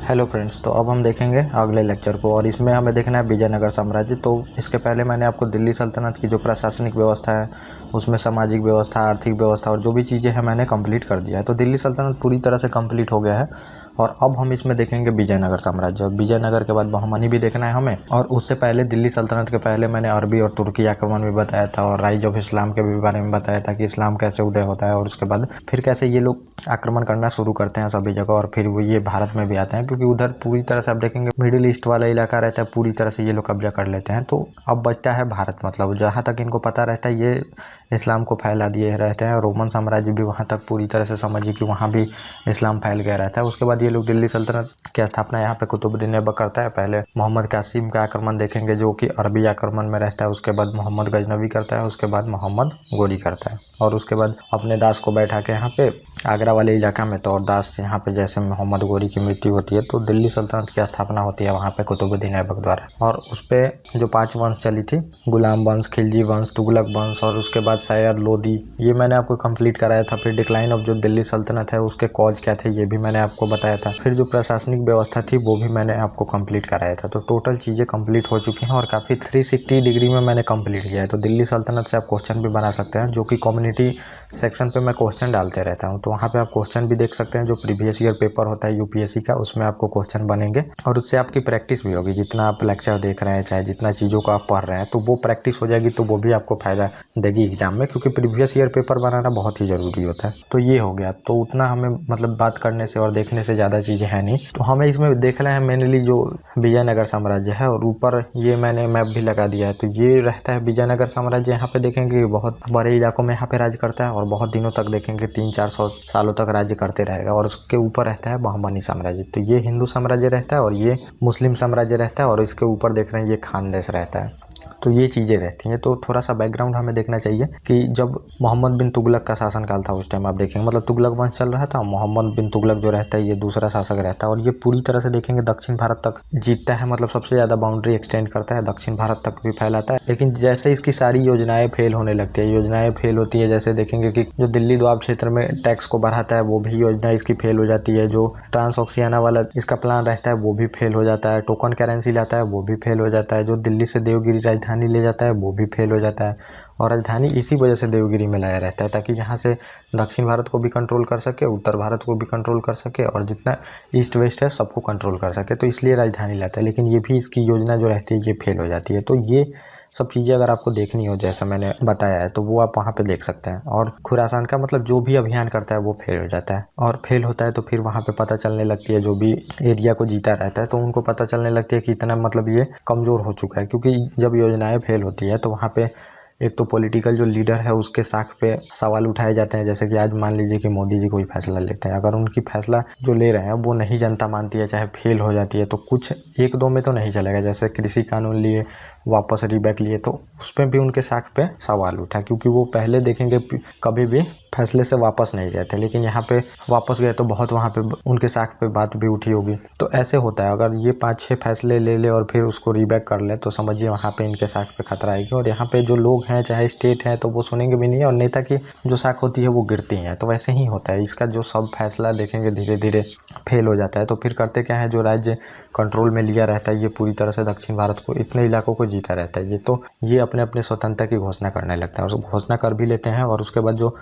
Hello friends, तो अब हम देखेंगे अगले लेक्चर को और इसमें हमें देखना है विजयनगर साम्राज्य। तो इसके पहले मैंने आपको दिल्ली सल्तनत की जो प्रशासनिक व्यवस्था है, उसमें सामाजिक व्यवस्था, आर्थिक व्यवस्था और जो भी चीज़ें हैं मैंने कंप्लीट कर दिया है। तो दिल्ली सल्तनत पूरी तरह से कंप्लीट हो गया है और अब हम इसमें देखेंगे विजयनगर साम्राज्य। और विजयनगर के बाद बहमनी भी देखना है हमें। और उससे पहले दिल्ली सल्तनत के पहले मैंने अरबी और तुर्की आक्रमण भी बताया था और राइज ऑफ इस्लाम के भी बारे में बताया था कि इस्लाम कैसे उदय होता है और उसके बाद फिर कैसे ये लोग आक्रमण करना शुरू करते हैं सभी जगह और फिर वो ये भारत में भी आते हैं, क्योंकि उधर पूरी तरह से आप देखेंगे मिडिल ईस्ट वाला इलाका रहता है, पूरी तरह से ये लोग कब्जा कर लेते हैं। तो अब बचता है भारत, मतलब जहाँ तक इनको पता रहता है ये इस्लाम को फैला दिए रहते हैं। रोमन साम्राज्य भी वहाँ तक पूरी तरह से समझिए कि वहाँ भी इस्लाम फैल गया रहता है। उसके बाद ये लोग दिल्ली सल्तनत की स्थापना यहाँ पे कुतुबुद्दीन ऐबक करता है। पहले मोहम्मद कासिम का आक्रमण देखेंगे जो कि अरबी आक्रमण में रहता है। उसके बाद मोहम्मद गजनवी करता है। उसके बाद मोहम्मद गोरी करता है और उसके बाद अपने दास को बैठा के यहाँ पे आगरा वाले इलाका में। तो और दास यहाँ पे जैसे मोहम्मद गोरी की मृत्यु होती है तो दिल्ली सल्तनत की स्थापना होती है वहाँ पे कुतुबुद्दीन ऐबक द्वारा। और उस पे जो 5 वंश चली थी, गुलाम वंश, खिलजी वंश, तुगलक वंश और उसके बाद सैयद लोदी, ये मैंने आपको कंप्लीट कराया था। फिर डिक्लाइन ऑफ जो दिल्ली सल्तनत है उसके कॉज क्या थे ये भी मैंने आपको बताया था। फिर जो प्रशासनिक व्यवस्था थी वो भी मैंने आपको कंप्लीट कराया था। तो टोटल चीज़ें कंप्लीट हो चुकी हैं और काफ़ी 360 डिग्री में मैंने कंप्लीट किया है। तो दिल्ली सल्तनत से आप क्वेश्चन भी बना सकते हैं, जो कि कम्युनिटी सेक्शन पे मैं क्वेश्चन डालते रहता हूँ। तो वहाँ पे आप क्वेश्चन भी देख सकते हैं। जो प्रीवियस ईयर पेपर होता है यूपीएससी का, उसमें आपको क्वेश्चन बनेंगे और उससे आपकी प्रैक्टिस भी होगी। जितना आप लेक्चर देख रहे हैं, चाहे जितना चीज़ों को आप पढ़ रहे हैं, तो वो प्रैक्टिस हो जाएगी तो वो भी आपको फायदा देगी एग्जाम में, क्योंकि प्रीवियस ईयर पेपर बनाना बहुत ही ज़रूरी होता है। तो ये हो गया। तो उतना हमें मतलब बात करने से और देखने से ज़्यादा चीज़ें हैं नहीं। तो हमें इसमें देखना है मेनली जो विजयनगर साम्राज्य है और ऊपर ये मैंने मैप भी लगा दिया है। तो ये रहता है विजयनगर साम्राज्य। यहाँ पे देखेंगे बहुत बड़े इलाकों में यहाँ पे राज्य करता है और बहुत दिनों तक देखेंगे 300-400 सालों तक राज्य करते रहेगा। और उसके ऊपर रहता है बहमनी साम्राज्य। तो ये हिंदू साम्राज्य रहता है और ये मुस्लिम साम्राज्य रहता है और इसके ऊपर देख रहे हैं ये खानदेश रहता है। तो ये चीज़ें रहती हैं। तो थोड़ा सा बैकग्राउंड हमें देखना चाहिए कि जब मोहम्मद बिन तुगलक का शासनकाल था उस टाइम आप देखेंगे, मतलब तुगलक वंश चल रहा था। मोहम्मद बिन तुगलक जो रहता है ये दूसरा शासक रहता है और ये पूरी तरह से देखेंगे दक्षिण भारत तक जीतता है, मतलब सबसे ज़्यादा बाउंड्री एक्सटेंड करता है, दक्षिण भारत तक भी फैलाता है। लेकिन जैसे इसकी सारी योजनाएं फेल होने लगती है, योजनाएं फेल होती है, जैसे देखेंगे कि जो दिल्ली दोआब क्षेत्र में टैक्स को बढ़ाता है वो भी योजना इसकी फेल हो जाती है। जो ट्रांसऑक्सियाना वाला इसका प्लान रहता है वो भी फेल हो जाता है। टोकन करेंसी लाता है वो भी फेल हो जाता है। जो दिल्ली से देवगिरी राजधानी ले जाता है वो भी फेल हो जाता है। और राजधानी इसी वजह से देवगिरी में लाया रहता है ताकि यहाँ से दक्षिण भारत को भी कंट्रोल कर सके, उत्तर भारत को भी कंट्रोल कर सके और जितना ईस्ट वेस्ट है सबको कंट्रोल कर सके। तो इसलिए राजधानी लाता है। लेकिन ये भी इसकी योजना जो रहती है ये फेल हो जाती है। तो ये सब चीज़ें अगर आपको देखनी हो जैसा मैंने बताया है तो वो आप वहाँ पे देख सकते हैं। और खुरासान का मतलब जो भी अभियान करता है वो फेल हो जाता है और फेल होता है तो फिर वहाँ पे पता चलने लगती है, जो भी एरिया को जीता रहता है तो उनको पता चलने लगती है कि इतना मतलब ये कमज़ोर हो चुका है। क्योंकि जब योजनाएं फेल होती है तो वहाँ पे एक तो पॉलिटिकल जो लीडर है उसके साख पे सवाल उठाए जाते हैं। जैसे कि आज मान लीजिए कि मोदी जी कोई फैसला लेते हैं, अगर उनकी फैसला जो ले रहे हैं वो नहीं जनता मानती है, चाहे फेल हो जाती है, तो कुछ 1-2 में तो नहीं चलेगा। जैसे कृषि कानून लिए वापस रीबैक लिए तो उस पर भी उनके साख पे सवाल उठा, क्योंकि वो पहले देखेंगे कभी भी फैसले से वापस नहीं गए थे, लेकिन यहाँ पे वापस गए तो बहुत वहाँ पे उनके साख पे बात भी उठी होगी। तो ऐसे होता है, अगर ये 5-6 फैसले ले ले और फिर उसको रीबैक कर ले तो समझिए वहाँ पे इनके साख पे खतरा आएगी। और यहाँ पे जो लोग हैं चाहे स्टेट हैं तो वो सुनेंगे भी नहीं और नेता की जो साख होती है वो गिरती हैं। तो वैसे ही होता है, इसका जो सब फैसला देखेंगे धीरे धीरे फेल हो जाता है। तो फिर करते क्या है, जो राज्य कंट्रोल में लिया रहता है ये पूरी तरह से दक्षिण भारत को, इतने इलाकों को जीता रहता है ये, तो ये अपने अपने स्वतंत्रता की घोषणा करने लगता है और घोषणा कर भी लेते हैं। और उसके बाद जो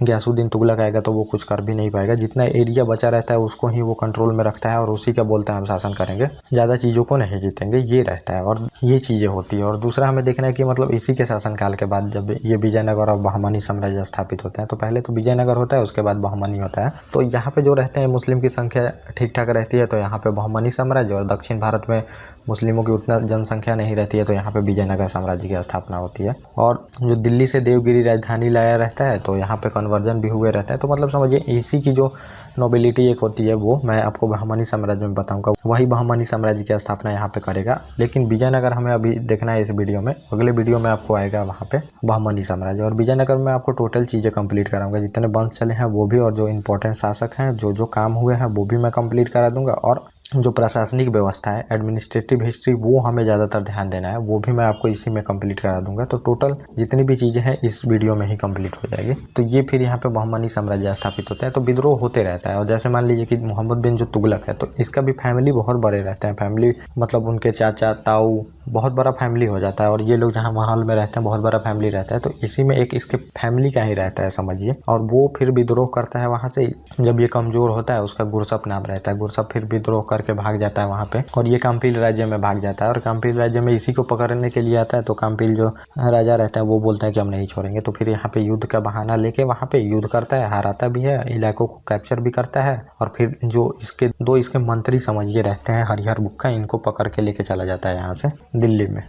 गयासुद्दीन तुगलक आएगा तो वो कुछ कर भी नहीं पाएगा। जितना एरिया बचा रहता है उसको ही वो कंट्रोल में रखता है और उसी का बोलता है हम शासन करेंगे, ज़्यादा चीज़ों को नहीं जीतेंगे, ये रहता है और ये चीज़ें होती है। और दूसरा हमें देखना है कि मतलब इसी के शासनकाल के बाद जब ये विजयनगर और बहमनी साम्राज्य स्थापित होते हैं, तो पहले तो विजयनगर होता है उसके बाद बहमनी होता है। तो यहाँ पे जो रहते हैं मुस्लिम की संख्या ठीक ठाक रहती है तो यहाँ पे बहमनी साम्राज्य, और दक्षिण भारत में मुस्लिमों की उतना जनसंख्या नहीं रहती है तो यहाँ पे विजयनगर साम्राज्य की स्थापना होती है। और जो दिल्ली से देवगिरी राजधानी लाया रहता है तो यहाँ पे कन्वर्जन भी हुए रहते हैं। तो मतलब समझिए इसी की जो नोबिलिटी एक होती है वो मैं आपको बहमनी साम्राज्य में बताऊंगा, वही बहमनी साम्राज्य की स्थापना यहाँ पे करेगा। लेकिन विजयनगर हमें अभी देखना है इस वीडियो में, अगले वीडियो में आपको आएगा वहाँ पे बहमनी साम्राज्य। और विजयनगर में आपको टोटल चीज़ें कंप्लीट कराऊंगा, जितने वंश चले हैं वो भी, और जो इंपॉर्टेंट शासक हैं जो जो काम हुए हैं वो भी मैं कंप्लीट करा दूंगा। और जो प्रशासनिक व्यवस्था है, एडमिनिस्ट्रेटिव हिस्ट्री, वो हमें ज़्यादातर ध्यान देना है, वो भी मैं आपको इसी में कंप्लीट करा दूंगा। तो टोटल जितनी भी चीज़ें हैं इस वीडियो में ही कंप्लीट हो जाएगी। तो ये फिर यहाँ पे बहमनी साम्राज्य स्थापित होते हैं, तो विद्रोह होते रहता है। और जैसे मान लीजिए कि मोहम्मद बिन जो तुगलक है, तो इसका भी फैमिली बहुत बड़े रहते हैं। फैमिली मतलब उनके चाचा ताऊ, बहुत बड़ा फैमिली हो जाता है। और ये लोग जहाँ महल में रहते हैं बहुत बड़ा फैमिली रहता है, तो इसी में एक इसके फैमिली का ही रहता है समझिए। और वो फिर विद्रोह करता है वहाँ से। जब ये कमज़ोर होता है, उसका गुरसप नाम रहता है, गुरसप फिर विद्रोह करके भाग जाता है वहाँ पे, और ये काम्पील राज्य में भाग जाता है। और काम्पील राज्य में इसी को पकड़ने के लिए आता है। तो काम्पील जो राजा रहता है वो बोलता है कि हम नहीं छोड़ेंगे। तो फिर यहाँ पे युद्ध का बहाना लेके वहाँ पे युद्ध करता है, हाराता भी है, इलाकों को कैप्चर भी करता है। और फिर जो इसके मंत्री समझिए रहते हैं हरिहर बुक्का, इनको पकड़ के लेके चला जाता है यहाँ से दिल्ली में।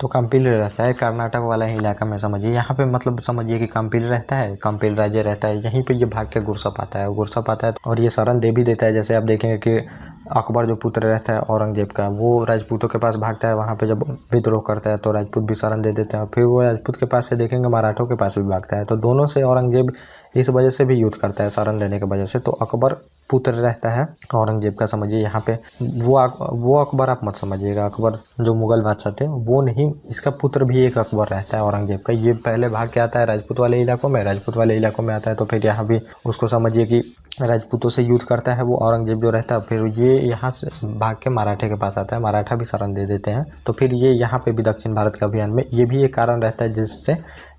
तो कंपील रहता है कर्नाटक वाला ही इलाका में समझिए। यहाँ पे मतलब समझिए कि कंपील रहता है, कंपील राज्य रहता है, यहीं पे ये भाग के गुरसप आता है। गुरसप आता है और ये शरण दे भी देता है। जैसे आप देखेंगे कि अकबर जो पुत्र रहता है औरंगजेब का, वो राजपूतों के पास भागता है। वहाँ पे जब विद्रोह करता है तो राजपूत भी शरण दे देते हैं। और फिर वो राजपूत के पास से देखेंगे मराठों के पास भी भागता है। तो दोनों से औरंगजेब इस वजह से भी युद्ध करता है, शरण देने की वजह से। तो अकबर पुत्र रहता है औरंगजेब का समझिए। यहाँ पे वो अकबर आप मत समझिएगा, अकबर जो मुगल बादशाह थे वो नहीं, इसका पुत्र भी एक अकबर रहता है औरंगजेब का। ये पहले भाग के आता है राजपूत वाले इलाकों में, राजपूत वाले इलाकों में आता है। तो फिर यहाँ भी उसको समझिए कि राजपूतों से युद्ध करता है वो औरंगजेब जो रहता है। फिर ये यहाँ से भाग के मराठे के पास आता है, मराठा भी शरण दे देते हैं। तो फिर ये यहाँ पे भी दक्षिण भारत के अभियान में ये भी एक कारण रहता है जिससे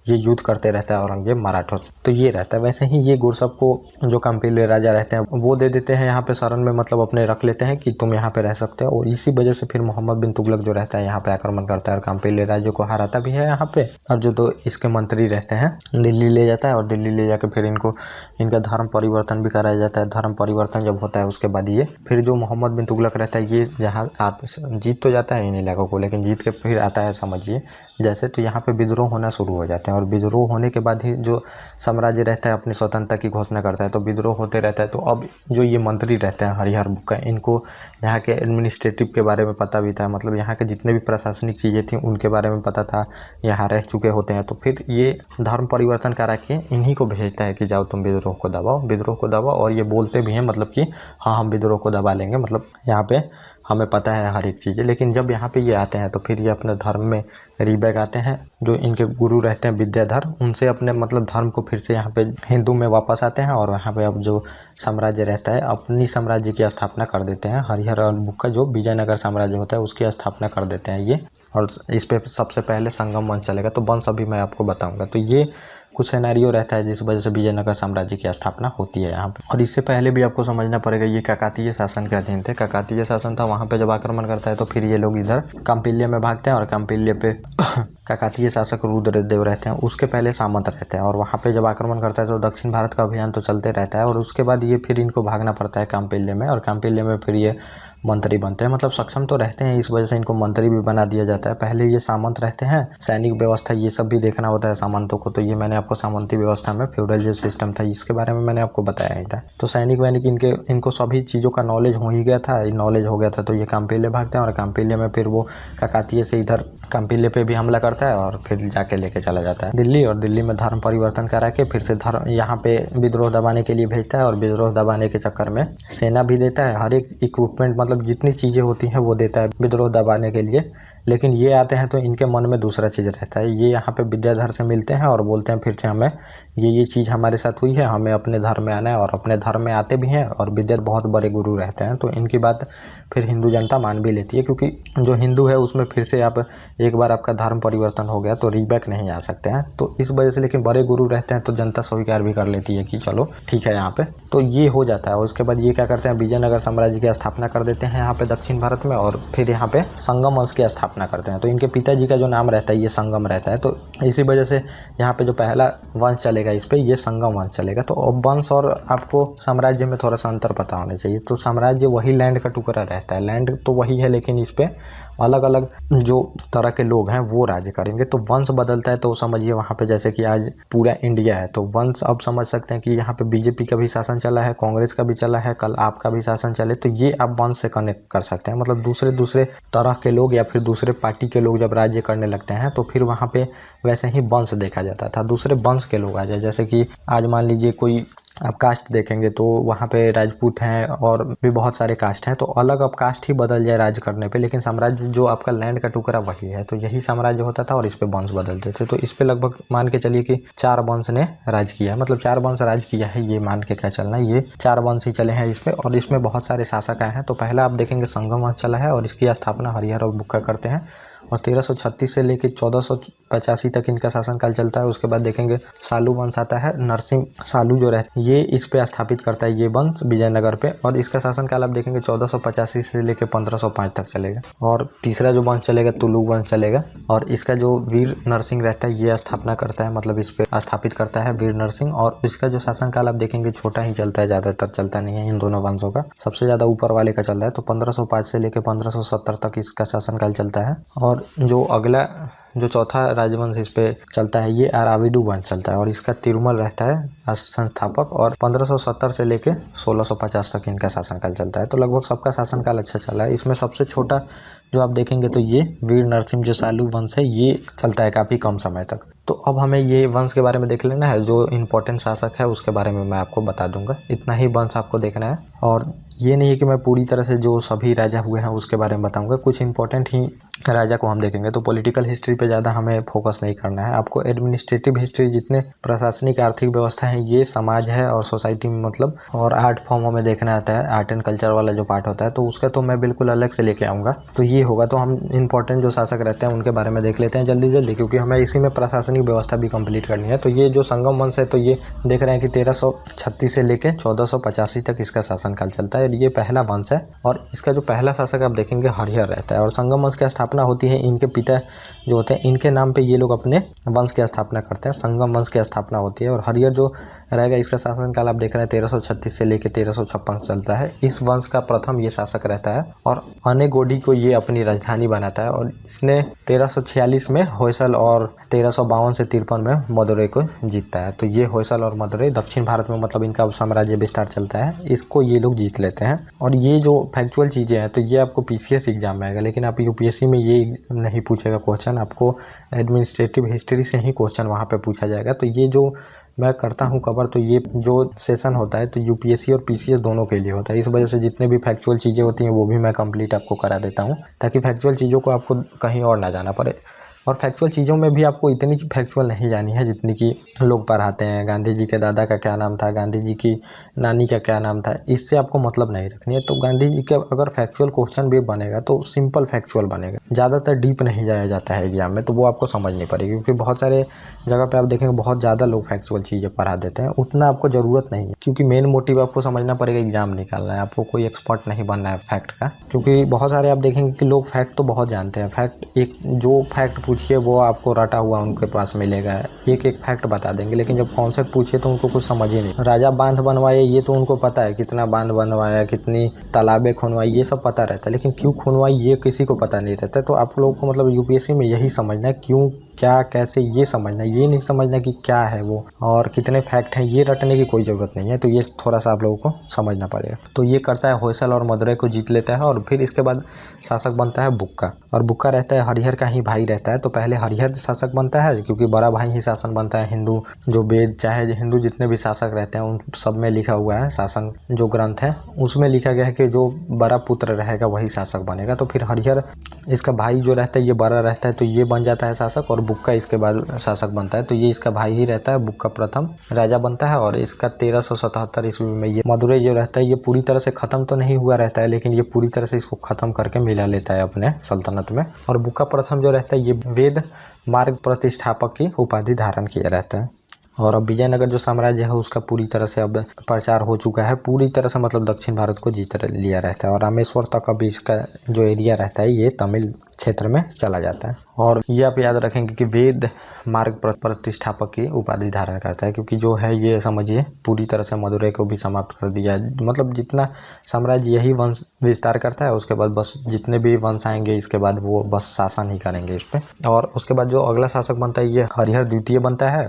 ये युद्ध करते रहता है औरंगजेब मराठों से। तो ये रहता है। वैसे ही ये गुरसप को जो कंपील राजा रहते हैं वो दे देते हैं यहाँ पे शरण में, मतलब अपने रख लेते हैं कि तुम यहाँ पे रह सकते हो। और इसी वजह से फिर मोहम्मद बिन तुगलक जो रहता है यहाँ पे आक्रमण करता है और कंपील राज्य को हराता भी है यहाँ पे। और जो तो इसके मंत्री रहते हैं दिल्ली ले जाता है, और दिल्ली ले जाकर फिर इनका धर्म परिवर्तन भी कराया जाता है। धर्म परिवर्तन जब होता है उसके बाद ये फिर जो मोहम्मद बिन तुगलक रहता है, ये जहाँ जीत तो जाता है इन इलाकों को, लेकिन जीत के फिर आता है समझिए जैसे, तो यहाँ पे विद्रोह होना शुरू हो जाते हैं। और विद्रोह होने के बाद ही जो साम्राज्य रहता है अपनी स्वतंत्रता की घोषणा करता है। तो विद्रोह होते रहता है। तो अब जो ये मंत्री रहते हैं हरिहर बुक्का, इनको यहाँ के एडमिनिस्ट्रेटिव के बारे में पता भी था, मतलब यहाँ के जितने भी प्रशासनिक चीज़ें थी उनके बारे में पता था, यहाँ रह चुके होते हैं। तो फिर ये धर्म परिवर्तन करा के इन्हीं को भेजता है कि जाओ तुम विद्रोह को दबाओ, विद्रोह को दबाओ। और ये बोलते भी हैं मतलब कि हाँ हम विद्रोह को दबा लेंगे, मतलब यहाँ पे हमें पता है हर एक चीज़। लेकिन जब यहाँ पे ये आते हैं तो फिर ये अपने धर्म में रीबैक आते हैं। जो इनके गुरु रहते हैं विद्याधर, उनसे अपने मतलब धर्म को फिर से यहाँ पे हिंदू में वापस आते हैं। और यहाँ पे अब जो साम्राज्य रहता है अपनी साम्राज्य की स्थापना कर देते हैं। हरिहर बुक्का जो विजयनगर साम्राज्य होता है उसकी स्थापना कर देते हैं ये। और इस पे सबसे पहले संगम वंश चलेगा। तो वंश अभी मैं आपको बताऊँगा। तो ये कुछ सिनेरियो रहता है जिस वजह से विजयनगर साम्राज्य की स्थापना होती है यहाँ पे। और इससे पहले भी आपको समझना पड़ेगा ये काकतीय शासन के अधीन थे। काकतीय शासन था, वहाँ पे जब आक्रमण करता है तो फिर ये लोग इधर काम्पिल्य में भागते हैं। और काम्पिल्य पे काकतीय शासक रुद्रदेव रहते हैं, उसके पहले सामंत रहते हैं। और वहाँ पे जब आक्रमण करता है तो दक्षिण भारत का अभियान तो चलते रहता है। और उसके बाद ये फिर इनको भागना पड़ता है काम्पिल्य में, और काम्पिल्य में फिर ये मंत्री बनते हैं। मतलब सक्षम तो रहते हैं, इस वजह से इनको मंत्री भी बना दिया जाता है। पहले ये सामंत रहते हैं, सैनिक व्यवस्था ये सब भी देखना होता है सामंतों को। तो ये मैंने आपको सामंती व्यवस्था में फ्यूडल जो सिस्टम था इसके बारे में मैंने आपको बताया ही था। तो सैनिक वैनिक इनको सभी चीज़ों का नॉलेज हो ही गया था, नॉलेज हो गया था। तो ये काम्पिल्य भागते हैं और काम्पिल्य में फिर वो काकतीय से इधर काम्पिल्य पे भी हमला करता है और फिर जाके लेके चला जाता है दिल्ली। और दिल्ली में धर्म परिवर्तन करा के फिर से धर्म यहाँ पे विद्रोह दबाने के लिए भेजता है। और विद्रोह दबाने के चक्कर में सेना भी देता है, हर एक इक्विपमेंट मतलब जितनी चीज़ें होती हैं वो देता है विद्रोह दबाने के लिए। लेकिन ये आते हैं तो इनके मन में दूसरा चीज़ रहता है। ये यहाँ पे विद्याधर से मिलते हैं और बोलते हैं फिर से हमें ये चीज़ हमारे साथ हुई है, हमें अपने धर्म में आना है। और अपने धर्म में आते भी हैं। और विद्याधर बहुत बड़े गुरु रहते हैं, तो इनकी बात फिर हिंदू जनता मान भी लेती है। क्योंकि जो हिंदू है उसमें फिर से आप एक बार आपका धर्म परिवर्तन हो गया तो रीबैक नहीं आ सकते हैं, तो इस वजह से। लेकिन बड़े गुरु रहते हैं तो जनता स्वीकार भी कर लेती है कि चलो ठीक है यहाँ पे। तो ये हो जाता है। उसके बाद ये क्या करते हैं, विजयनगर साम्राज्य की स्थापना कर देते हैं यहाँ पे दक्षिण भारत में। और फिर यहाँ पे संगम वंश की स्थापना करते हैं। तो इनके पिताजी का जो नाम रहता है ये संगम रहता है। तो इसी वजह से यहाँ पे जो पहला वंश चलेगा इस पे ये संगम वंश चलेगा। तो अब वंश और आपको साम्राज्य में थोड़ा सा अंतर पता होना चाहिए। तो साम्राज्य वही लैंड का टुकड़ा रहता है, लैंड तो वही है, लेकिन इस पे अलग अलग जो तरह के लोग हैं वो राज्य करेंगे। तो वंश बदलता है। तो समझिए वहाँ पे जैसे कि आज पूरा इंडिया है तो वंश अब समझ सकते हैं कि यहाँ पे बीजेपी का भी शासन चला है, कांग्रेस का भी चला है, कल आपका भी शासन चले। तो ये आप वंश से कनेक्ट कर सकते हैं। मतलब दूसरे तरह के लोग या फिर दूसरे पार्टी के लोग जब राज्य करने लगते हैं तो फिर वहाँ पे वैसे ही वंश देखा जाता था, दूसरे वंश के लोग आ जाए। जैसे कि आज मान लीजिए कोई आप कास्ट देखेंगे तो वहाँ पे राजपूत हैं और भी बहुत सारे कास्ट हैं, तो अलग अब कास्ट ही बदल जाए राज करने पे, लेकिन साम्राज्य जो आपका लैंड का टुकड़ा वही है। तो यही साम्राज्य होता था और इस पे वंश बदलते थे। तो इस पे लगभग मान के चलिए कि 4 वंश ने राज किया है, मतलब 4 वंश राज किया है, ये मान के क्या चलना, ये 4 वंश ही चले हैं इस पे। और इसमें बहुत सारे शासक आए हैं। तो पहला आप देखेंगे संगम वंश चला है और इसकी स्थापना हरिहर और बुक्का करते हैं और 1336 से लेकर 1485 तक इनका शासनकाल चलता है। उसके बाद देखेंगे सालू वंश आता है, नरसिंह सालू जो रहते ये इस पे स्थापित करता है ये वंश विजयनगर पे, और इसका शासनकाल आप देखेंगे 1485 से लेकर 1505 तक चलेगा। और तीसरा जो वंश चलेगा तुलु वंश चलेगा और इसका जो वीर नरसिंह रहता है ये स्थापना करता है, मतलब इस पे स्थापित करता है वीर नरसिंह। और इसका जो शासनकाल आप देखेंगे छोटा ही चलता है, ज़्यादातर चलता नहीं है इन दोनों वंशों का, सबसे ज़्यादा ऊपर वाले का चल रहा है। तो 1505 से लेकर 1570 तक इसका शासनकाल चलता है। और जो अगला जो चौथा राजवंश इस पे चलता है ये अराविडु वंश चलता है और इसका तिरुमल रहता है संस्थापक। और 1570 से लेके 1650 तक इनका शासनकाल चलता है। तो लगभग सबका शासनकाल अच्छा चला है। इसमें सबसे छोटा जो आप देखेंगे तो ये वीर नरसिंह जो सालू वंश है ये चलता है काफ़ी कम समय तक। तो अब हमें ये वंश के बारे में देख लेना है, जो इम्पोर्टेंट शासक है उसके बारे में मैं आपको बता दूंगा। इतना ही वंश आपको देखना है और ये नहीं है कि मैं पूरी तरह से जो सभी राजा हुए हैं उसके बारे में बताऊंगा, कुछ इंपॉर्टेंट ही राजा को हम देखेंगे। तो पॉलिटिकल हिस्ट्री पे ज़्यादा हमें फोकस नहीं करना है। आपको एडमिनिस्ट्रेटिव हिस्ट्री, जितने प्रशासनिक आर्थिक व्यवस्था है, ये समाज है और सोसाइटी में मतलब, और आर्ट फॉर्म हमें देखना आता है, आर्ट एंड कल्चर वाला जो पार्ट होता है, तो उसका तो मैं बिल्कुल अलग से लेके आऊँगा। तो ये होगा, तो हम इंपॉर्टेंट जो शासक रहते हैं उनके बारे में देख लेते हैं जल्दी जल्दी, क्योंकि हमें इसी में प्रशासनिक व्यवस्था भी कंप्लीट करनी है। तो ये जो संगम वंश है तो ये देख रहे हैं कि 1336 से लेकर 1485 तक इसका शासनकाल चलता है। ये पहला वंश है और इसका जो पहला शासक आप देखेंगे हरिहर रहता है। और संगम वंश की स्थापना होती है इनके पिता जो होते हैं इनके नाम पे, ये लोग अपने वंश की स्थापना करते हैं, संगम वंश की स्थापना होती है। और हरिहर जो रहेगा इसका शासनकाल आप देख रहे हैं 1336 से लेकर 1356 चलता है। इस वंश का प्रथम ये शासक रहता है और अनेगोडी को ये अपनी राजधानी बनाता है। और इसने 1346 में होयसल और 1352 से 53 में मदुरै को जीतता है। तो ये होयसल और मदुरै दक्षिण भारत में मतलब इनका साम्राज्य विस्तार चलता है, इसको ये लोग जीत लेते हैं। और ये जो फैक्चुअल चीज़ें हैं तो ये आपको पीसीएस एग्जाम में आएगा, लेकिन आप यूपीएससी में ये नहीं पूछेगा क्वेश्चन, आपको एडमिनिस्ट्रेटिव हिस्ट्री से ही क्वेश्चन वहाँ पे पूछा जाएगा। तो ये जो मैं करता हूँ कवर, तो ये जो सेशन होता है तो यूपीएससी और पीसीएस दोनों के लिए होता है। इस वजह से जितने भी फैक्चुअल चीज़ें होती हैं वो भी मैं कंप्लीट आपको करा देता हूँ, ताकि फैक्चुअल चीज़ों को आपको कहीं और ना जाना पड़े। और फैक्चुअल चीज़ों में भी आपको इतनी फैक्चुअल नहीं जानी है जितनी कि लोग पढ़ाते हैं। गांधी जी के दादा का क्या नाम था, गांधी जी की नानी का क्या नाम था, इससे आपको मतलब नहीं रखनी है। तो गांधी जी के अगर फैक्चुअल क्वेश्चन भी बनेगा तो सिंपल फैक्चुअल बनेगा, ज़्यादातर डीप नहीं जाया जाता है एग्जाम में, तो वो आपको समझ नहीं पड़ेगी। क्योंकि बहुत सारे जगह पर आप देखेंगे बहुत ज़्यादा लोग फैक्चुअल चीज़ें पढ़ा देते हैं, उतना आपको ज़रूरत नहीं है। क्योंकि मेन मोटिव आपको समझना पड़ेगा, एग्जाम निकालना है, आपको कोई एक्सपर्ट नहीं बनना है फैक्ट का। क्योंकि बहुत सारे आप देखेंगे कि लोग फैक्ट तो बहुत जानते हैं, फैक्ट एक जो फैक्ट पूछिए वो आपको रटा हुआ उनके पास मिलेगा, एक एक फैक्ट बता देंगे, लेकिन जब कॉन्सेप्ट पूछिए तो उनको कुछ समझ ही नहीं। राजा बांध बनवाए ये तो उनको पता है, कितना बांध बनवाया, कितनी तालाबें खुनवाई, ये सब पता रहता है, लेकिन क्यों खुनवाई ये किसी को पता नहीं रहता। तो आप लोगों को मतलब यूपीएससी में यही समझना है, क्यों क्या कैसे ये समझना, ये नहीं समझना कि क्या है वो और कितने फैक्ट हैं, ये रटने की कोई ज़रूरत नहीं है। तो ये थोड़ा सा आप लोगों को समझना पड़ेगा। तो ये करता है होयसल और मदुरै को जीत लेता है और फिर इसके बाद शासक बनता है बुक्का। और बुक्का रहता है हरिहर का ही भाई रहता है। तो पहले हरिहर शासक बनता है क्योंकि बड़ा भाई ही शासन बनता है। हिंदू जो वेद चाहे हिंदू जितने भी शासक रहते हैं उन सब में लिखा हुआ है, शासन जो ग्रंथ है उसमें लिखा गया है कि जो बड़ा पुत्र रहेगा वही शासक बनेगा। तो फिर हरिहर इसका भाई जो रहता है ये बड़ा रहता है तो ये बन जाता है शासक, और बुक्का इसके बाद शासक बनता है। तो ये इसका भाई ही रहता है, बुक्का प्रथम राजा बनता है। और इसका 1377 ईस्वी में ये मदुरै जो रहता है ये पूरी तरह से खत्म तो नहीं हुआ रहता है, लेकिन ये पूरी तरह से इसको खत्म करके मिला लेता है अपने सल्तनत में। और बुक्का प्रथम जो रहता है ये वेद मार्ग प्रतिष्ठापक की उपाधि धारण किया रहता है। और अब विजयनगर जो साम्राज्य है उसका पूरी तरह से अब प्रचार हो चुका है, पूरी तरह से मतलब दक्षिण भारत को जीत लिया रहता है। और रामेश्वर तक अभी इसका जो एरिया रहता है ये तमिल क्षेत्र में चला जाता है। और ये आप याद रखेंगे कि वेद मार्ग प्रतिष्ठापक की उपाधि धारण करता है, क्योंकि जो है ये समझिए पूरी तरह से मदुरै को भी समाप्त कर दिया है। मतलब जितना साम्राज्य यही वंश विस्तार करता है, उसके बाद बस जितने भी वंश आएंगे इसके बाद वो बस शासन ही करेंगे इस पर। और उसके बाद जो अगला शासक बनता है ये हरिहर द्वितीय बनता है।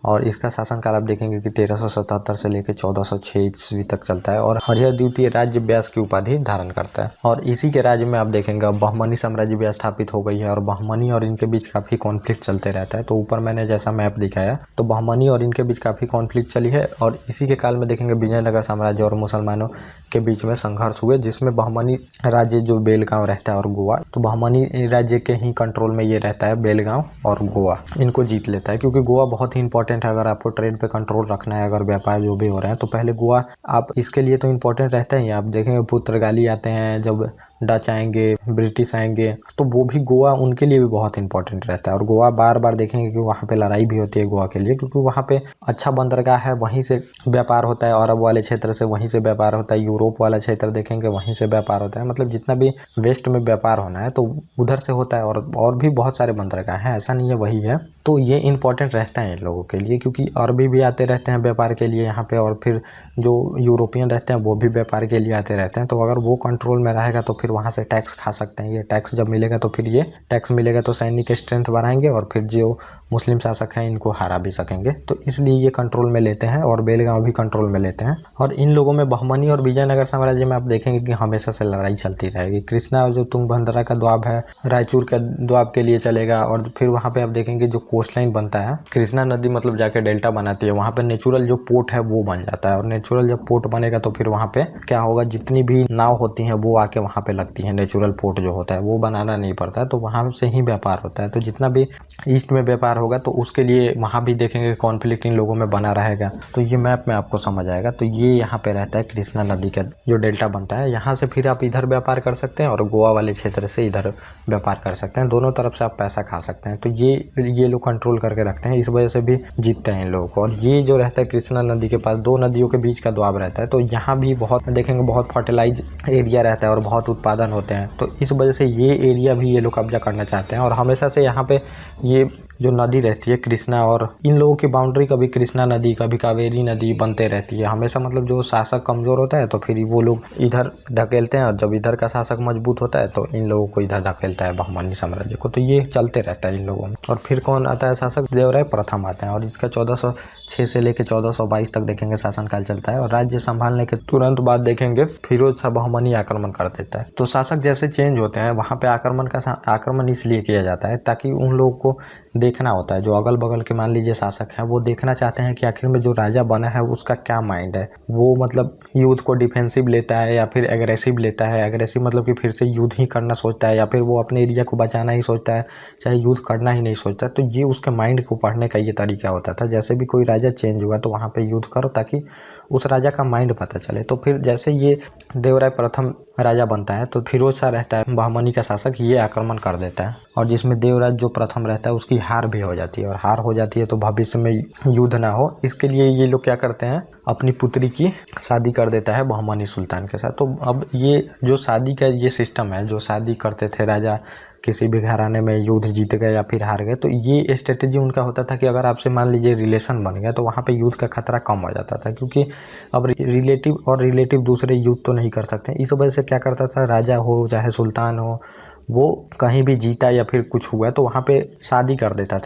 और इसका शासनकाल आप देखेंगे कि 1377 से लेकर 1406 ईस्वी तक चलता है और हरिहर द्वितीय राज्य व्यास की उपाधि धारण करता है। और इसी के राज्य में आप देखेंगे बहमनी साम्राज्य भी स्थापित हो गई है और बहमनी और इनके बीच काफ़ी कॉन्फ्लिक्ट चलते रहता है। तो ऊपर मैंने जैसा मैप दिखाया तो बहमनी और इनके बीच काफ़ी कॉन्फ्लिक्ट चली है और इसी के काल में देखेंगे विजयनगर साम्राज्य और मुसलमानों के बीच में संघर्ष हुए, जिसमें बहमनी राज्य जो बेलगांव रहता है और गोवा, तो बहमनी राज्य के ही कंट्रोल में ये रहता है बेलगांव और गोवा, इनको जीत लेता है। क्योंकि गोवा बहुत ही इंपॉर्टेंट है अगर आपको ट्रेड पे कंट्रोल रखना है, अगर व्यापार जो भी हो रहे हैं तो पहले गोवा आप इसके लिए तो इंपॉर्टेंट रहता ही है। आप देखेंगे पुर्तगाली आते हैं, जब डच आएंगे, ब्रिटिश आएंगे, तो वो भी गोवा उनके लिए भी बहुत इंपॉर्टेंट रहता है। और गोवा बार बार देखेंगे कि वहाँ पे लड़ाई भी होती है गोवा के लिए, क्योंकि वहाँ पे अच्छा बंदरगाह है, वहीं से व्यापार होता है, अरब वाले क्षेत्र से वहीं से व्यापार होता है, यूरोप वाला क्षेत्र देखेंगे वहीं से व्यापार होता है, मतलब जितना भी वेस्ट में व्यापार होना है तो उधर से होता है। और भी बहुत सारे बंदरगाह हैं, ऐसा नहीं है वही है। तो ये इंपॉर्टेंट रहता है इन लोगों के लिए, क्योंकि अरबी भी आते रहते हैं व्यापार के लिए यहाँ पे, और फिर जो यूरोपियन रहते हैं वो भी व्यापार के लिए आते रहते हैं। तो अगर वो कंट्रोल में रहेगा तो फिर वहाँ से टैक्स खा सकते हैं। ये टैक्स जब मिलेगा तो फिर ये टैक्स मिलेगा तो सैनिक स्ट्रेंथ बढ़ाएंगे और फिर जो मुस्लिम शासक हैं इनको हरा भी सकेंगे। तो इसलिए ये कंट्रोल में लेते हैं और बेलगांव भी कंट्रोल में लेते हैं। और इन लोगों में बहमनी और विजयनगर साम्राज्य में आप देखेंगे कि हमेशा से लड़ाई चलती रहेगी। कृष्णा जो तुंगभद्रा का द्वाब है रायचूर के द्वाब के लिए चलेगा, और फिर वहाँ पे आप देखेंगे जो कोस्ट लाइन बनता है, कृष्णा नदी मतलब जाके डेल्टा बनाती है, वहाँ पे नेचुरल जो पोर्ट है वो बन जाता है। और नेचुरल जब पोर्ट बनेगा तो फिर वहाँ पे क्या होगा, जितनी भी नाव होती हैं वो आके वहाँ पे लगती हैं। नेचुरल पोर्ट जो होता है वो बनाना नहीं पड़ता है, तो वहाँ से ही व्यापार होता है। तो जितना भी ईस्ट में व्यापार होगा तो उसके लिए वहाँ भी देखेंगे कॉन्फ्लिक्ट इन लोगों में बना रहेगा। तो ये मैप में आपको समझ आएगा। तो ये यहाँ पे रहता है कृष्णा नदी का जो डेल्टा बनता है, यहाँ से फिर आप इधर व्यापार कर सकते हैं और गोवा वाले क्षेत्र से इधर व्यापार कर सकते हैं। दोनों तरफ से आप पैसा खा सकते हैं। तो ये लोग कंट्रोल करके रखते हैं, इस वजह से भी जीतते हैं इन लोगों को। और ये जो रहता है कृष्णा नदी के पास, दो नदियों के बीच का द्वाब रहता है, तो यहाँ भी बहुत देखेंगे बहुत फर्टिलाइज एरिया रहता है और बहुत उत्पादन होते हैं। तो इस वजह से ये एरिया भी ये लोग कब्जा करना चाहते हैं। और हमेशा से यहाँ पे ये जो नदी रहती है कृष्णा, और इन लोगों की बाउंड्री कभी कृष्णा नदी कभी कावेरी नदी बनते रहती है हमेशा। मतलब जो शासक कमज़ोर होता है तो फिर वो लोग इधर ढकेलते हैं, और जब इधर का शासक मजबूत होता है तो इन लोगों को इधर ढकेलता है बहमनी साम्राज्य को। तो ये चलते रहता है इन लोगों में। और फिर कौन आता है शासक, देवराय प्रथम आते हैं, और इसका 1406 से लेकर 1422 तक देखेंगे शासनकाल चलता है। और राज्य संभालने के तुरंत बाद देखेंगे फिरोज शाह बहमनी आक्रमण कर देता है। तो शासक जैसे चेंज होते हैं वहाँ पे आक्रमण इसलिए किया जाता है ताकि उन लोगों को देखना होता है, जो अगल बगल के मान लीजिए शासक हैं वो देखना चाहते हैं कि आखिर में जो राजा बना है उसका क्या माइंड है। वो मतलब युद्ध को डिफेंसिव लेता है या फिर एग्रेसिव लेता है। एग्रेसिव मतलब कि फिर से युद्ध ही करना सोचता है, या फिर वो अपने एरिया को बचाना ही सोचता है, चाहे युद्ध करना ही नहीं सोचता। तो ये उसके माइंड को पढ़ने का ये तरीका होता था। जैसे भी कोई राजा चेंज हुआ तो वहाँ पर युद्ध करो ताकि उस राजा का माइंड पता चले। तो फिर जैसे ये देवराय प्रथम राजा बनता है तो फिरोज शाह रहता है बहमनी का शासक, ये आक्रमण कर देता है। और जिसमें देवराज जो प्रथम रहता है उसकी हार भी हो जाती है, और हार हो जाती है तो भविष्य में युद्ध ना हो इसके लिए ये लोग क्या करते हैं, अपनी पुत्री की शादी कर देता है बहमनी सुल्तान के साथ। तो अब ये जो शादी का ये सिस्टम है, जो शादी करते थे राजा किसी भी घराने में, युद्ध जीत गए या फिर हार गए, तो ये स्ट्रेटेजी उनका होता था कि अगर आपसे मान लीजिए रिलेशन बन गया तो वहाँ पे युद्ध का खतरा कम हो जाता था, क्योंकि अब रिलेटिव दूसरे युद्ध तो नहीं कर सकते। इस वजह से क्या करता था, राजा हो चाहे सुल्तान हो, वो कहीं भी जीता या फिर कुछ हुआ तो वहाँ पे शादी कर देता